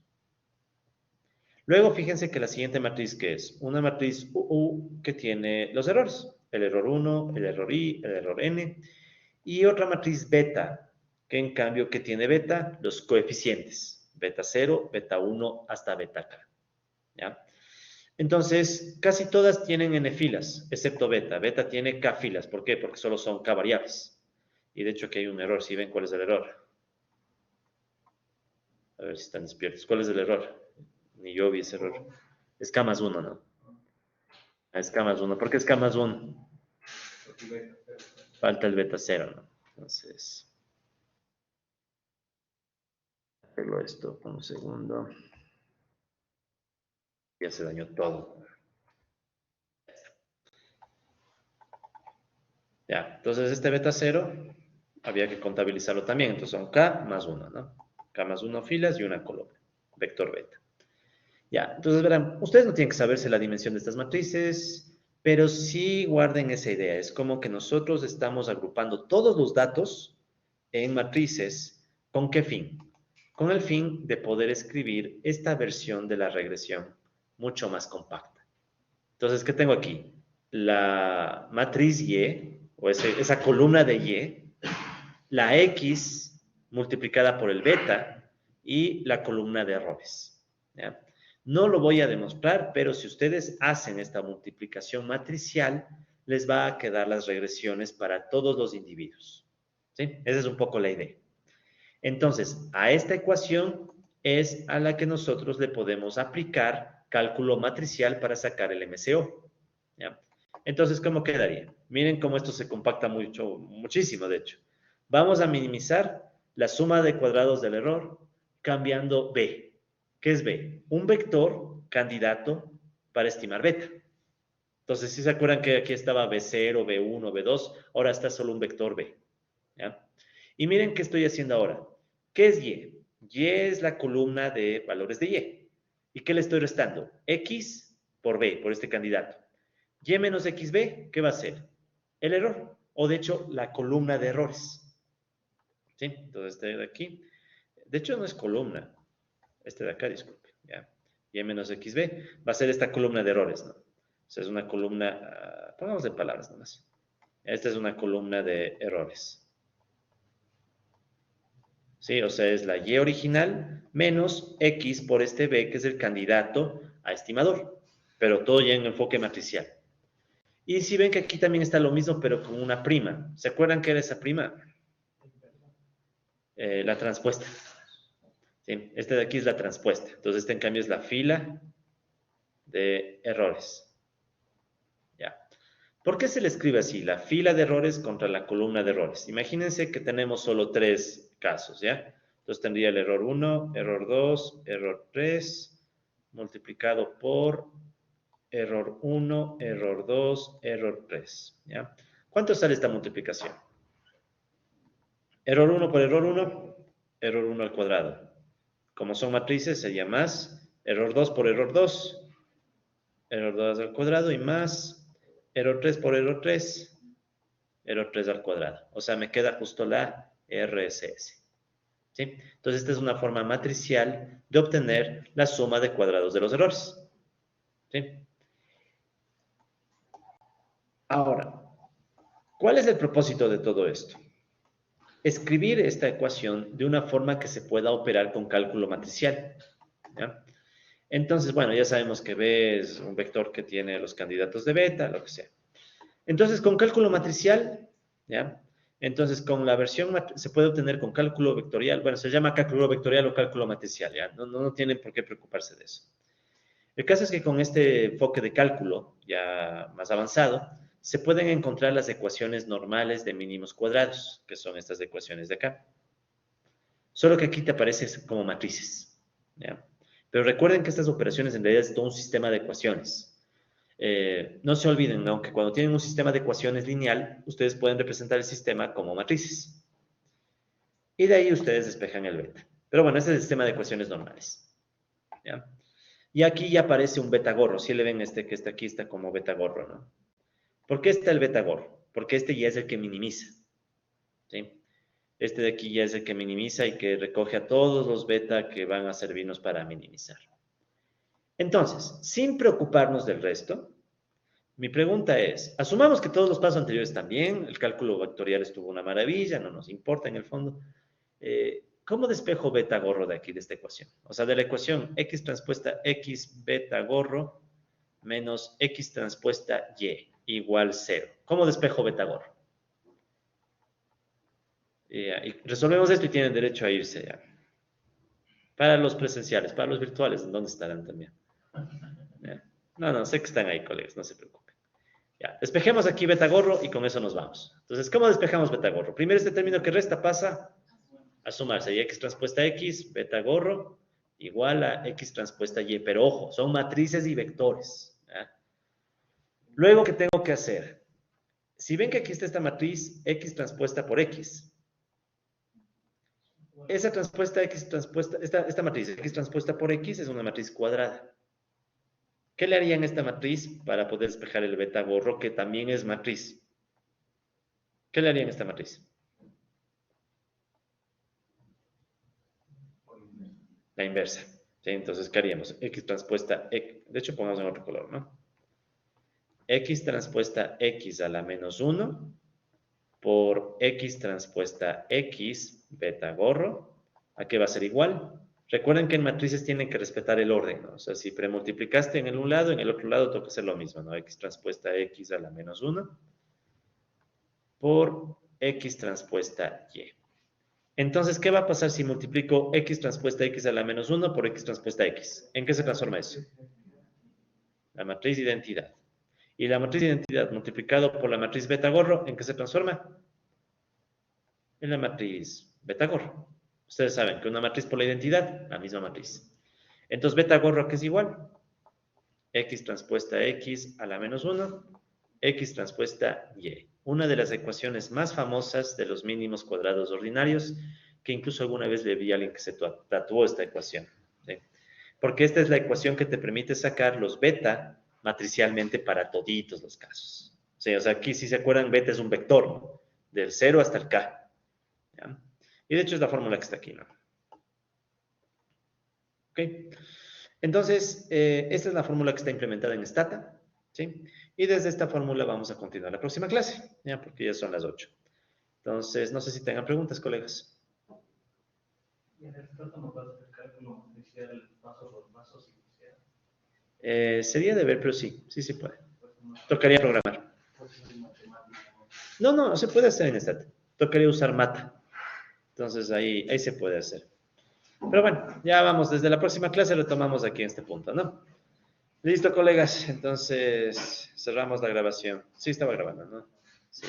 Luego, fíjense que la siguiente matriz, ¿qué es? Una matriz UU que tiene los errores. El error 1, el error I, el error N. Y otra matriz beta, que en cambio, ¿qué tiene beta? Los coeficientes. Beta 0, beta 1, hasta beta K. ¿Ya? Entonces, casi todas tienen N filas, excepto beta. Beta tiene K filas. ¿Por qué? Porque solo son K variables. Y de hecho aquí hay un error. ¿Sí ven cuál es el error? A ver si están despiertos. ¿Cuál es el error? Ni yo vi ese error. Es K más 1, ¿no? Es K más 1. ¿Por qué es K más 1? Falta el beta 0, ¿no? Entonces, arreglo esto por un segundo. Ya se dañó todo. Ya, entonces este beta 0 había que contabilizarlo también. Entonces son K más 1, ¿no? K más 1 filas y una columna. Vector beta. Ya, entonces verán, ustedes no tienen que saberse la dimensión de estas matrices, pero sí guarden esa idea. Es como que nosotros estamos agrupando todos los datos en matrices. ¿Con qué fin? Con el fin de poder escribir esta versión de la regresión mucho más compacta. Entonces, ¿qué tengo aquí? La matriz Y, o esa columna de Y, la X multiplicada por el beta y la columna de errores. ¿Ya? No lo voy a demostrar, pero si ustedes hacen esta multiplicación matricial, les va a quedar las regresiones para todos los individuos. ¿Sí? Esa es un poco la idea. Entonces, a esta ecuación es a la que nosotros le podemos aplicar cálculo matricial para sacar el MCO. ¿Ya? Entonces, ¿cómo quedaría? Miren cómo esto se compacta mucho, muchísimo, de hecho. Vamos a minimizar la suma de cuadrados del error cambiando B. ¿Qué es B? Un vector candidato para estimar beta. Entonces, si se acuerdan que aquí estaba B0, B1, B2, ahora está solo un vector B. ¿Ya? Y miren qué estoy haciendo ahora. ¿Qué es Y? Y es la columna de valores de Y. ¿Y qué le estoy restando? X por B, por este candidato. Y menos XB, ¿qué va a ser? El error, o de hecho, la columna de errores. ¿Sí? Entonces, este de aquí, de hecho no es columna, este de acá, disculpe, ¿ya? Y menos XB va a ser esta columna de errores, ¿no? O sea, es una columna, pongamos de palabras nomás. Esta es una columna de errores. ¿Sí? O sea, es la Y original menos X por este B, que es el candidato a estimador, pero todo ya en enfoque matricial. Y si ven que aquí también está lo mismo, pero con una prima. ¿Se acuerdan qué era esa prima? La transpuesta. ¿Sí? Este de aquí es la transpuesta. Entonces, este en cambio es la fila de errores. ¿Ya? ¿Por qué se le escribe así? La fila de errores contra la columna de errores. Imagínense que tenemos solo 3 casos, ¿ya? Entonces tendría el error 1, error 2, error 3, multiplicado por error 1, error 2, error 3, ¿ya? ¿Cuánto sale esta multiplicación? Error 1 por error 1 al cuadrado. Como son matrices, sería más error 2 por error 2, error 2 al cuadrado y más error 3 por error 3, error 3 al cuadrado. O sea, me queda justo la RSS. ¿Sí? Entonces, esta es una forma matricial de obtener la suma de cuadrados de los errores. ¿Sí? Ahora, ¿cuál es el propósito de todo esto? Escribir esta ecuación de una forma que se pueda operar con cálculo matricial. ¿Ya? Entonces, bueno, ya sabemos que B es un vector que tiene los candidatos de beta, lo que sea. Entonces, con cálculo matricial, ¿ya? Entonces, con la versión se puede obtener con cálculo vectorial. Bueno, se llama cálculo vectorial o cálculo matricial, ¿ya? No tienen por qué preocuparse de eso. El caso es que con este enfoque de cálculo ya más avanzado, se pueden encontrar las ecuaciones normales de mínimos cuadrados, que son estas ecuaciones de acá. Solo que aquí te aparecen como matrices. ¿ya? Pero recuerden que estas operaciones en realidad es todo un sistema de ecuaciones. No se olviden, aunque cuando tienen un sistema de ecuaciones lineal, ustedes pueden representar el sistema como matrices. Y de ahí ustedes despejan el beta. Pero bueno, este es el sistema de ecuaciones normales. ¿Ya? Y aquí ya aparece un beta gorro. Si le ven que está aquí, está como beta gorro, ¿no? ¿Por qué está el beta gorro? Porque este ya es el que minimiza. ¿Sí? Este de aquí ya es el que minimiza y que recoge a todos los beta que van a servirnos para minimizar. Entonces, sin preocuparnos del resto, mi pregunta es, asumamos que todos los pasos anteriores están bien, el cálculo vectorial estuvo una maravilla, no nos importa en el fondo. ¿Cómo despejo beta gorro de aquí, de esta ecuación? O sea, de la ecuación x transpuesta x beta gorro menos x transpuesta y igual 0. ¿Cómo despejo beta gorro? Y resolvemos esto y tienen derecho a irse ya. Para los presenciales, para los virtuales, ¿dónde estarán también? No, sé que están ahí, colegas, no se preocupen. Ya, despejemos aquí beta gorro y con eso nos vamos. Entonces, ¿cómo despejamos beta gorro? Primero este término que resta pasa a sumarse. Y x transpuesta x, beta gorro, igual a x transpuesta y. Pero ojo, son matrices y vectores. ¿Ya? Luego, ¿qué tengo que hacer? Si ven que aquí está esta matriz x transpuesta por x, esa transpuesta x transpuesta, esta matriz x transpuesta por x es una matriz cuadrada. ¿Qué le harían a esta matriz para poder despejar el beta gorro, que también es matriz? ¿Qué le harían a esta matriz? La inversa. ¿Sí? Entonces, ¿qué haríamos? X transpuesta x. De hecho, pongamos en otro color, ¿no? X transpuesta x a la menos 1 por x transpuesta x beta gorro. ¿A qué va a ser igual? Recuerden que en matrices tienen que respetar el orden, ¿no? O sea, si premultiplicaste en el un lado, en el otro lado toca hacer lo mismo, ¿no? X transpuesta x a la menos 1 por x transpuesta y. Entonces, ¿qué va a pasar si multiplico x transpuesta x a la menos 1 por x transpuesta x? ¿En qué se transforma eso? La matriz de identidad. Y la matriz de identidad multiplicado por la matriz beta gorro, ¿en qué se transforma? En la matriz beta gorro. Ustedes saben que una matriz por la identidad, la misma matriz. Entonces, beta gorro, ¿qué es igual? X transpuesta x a la menos 1, x transpuesta y. Una de las ecuaciones más famosas de los mínimos cuadrados ordinarios, que incluso alguna vez le vi a alguien que se tatuó esta ecuación. ¿Sí? Porque esta es la ecuación que te permite sacar los beta matricialmente para toditos los casos. ¿Sí? O sea, aquí si se acuerdan, beta es un vector, ¿no? Del 0 hasta el k. ¿Ya? Y de hecho es la fórmula que está aquí, ¿no? ¿Ok? Entonces, esta es la fórmula que está implementada en Stata, ¿sí? Y desde esta fórmula vamos a continuar la próxima clase, ¿ya? Porque ya son las 8. Entonces, no sé si tengan preguntas, colegas. ¿Y en el Stata nos vas a hacer cálculo inicial paso por paso si quisiera? Sería de ver, pero sí se puede. Tocaría programar. No, se puede hacer en Stata. Tocaría usar Mata. Entonces, ahí se puede hacer. Pero bueno, ya vamos, desde la próxima clase retomamos aquí en este punto, ¿no? Listo, colegas, entonces cerramos la grabación. Sí, estaba grabando, ¿no? Sí.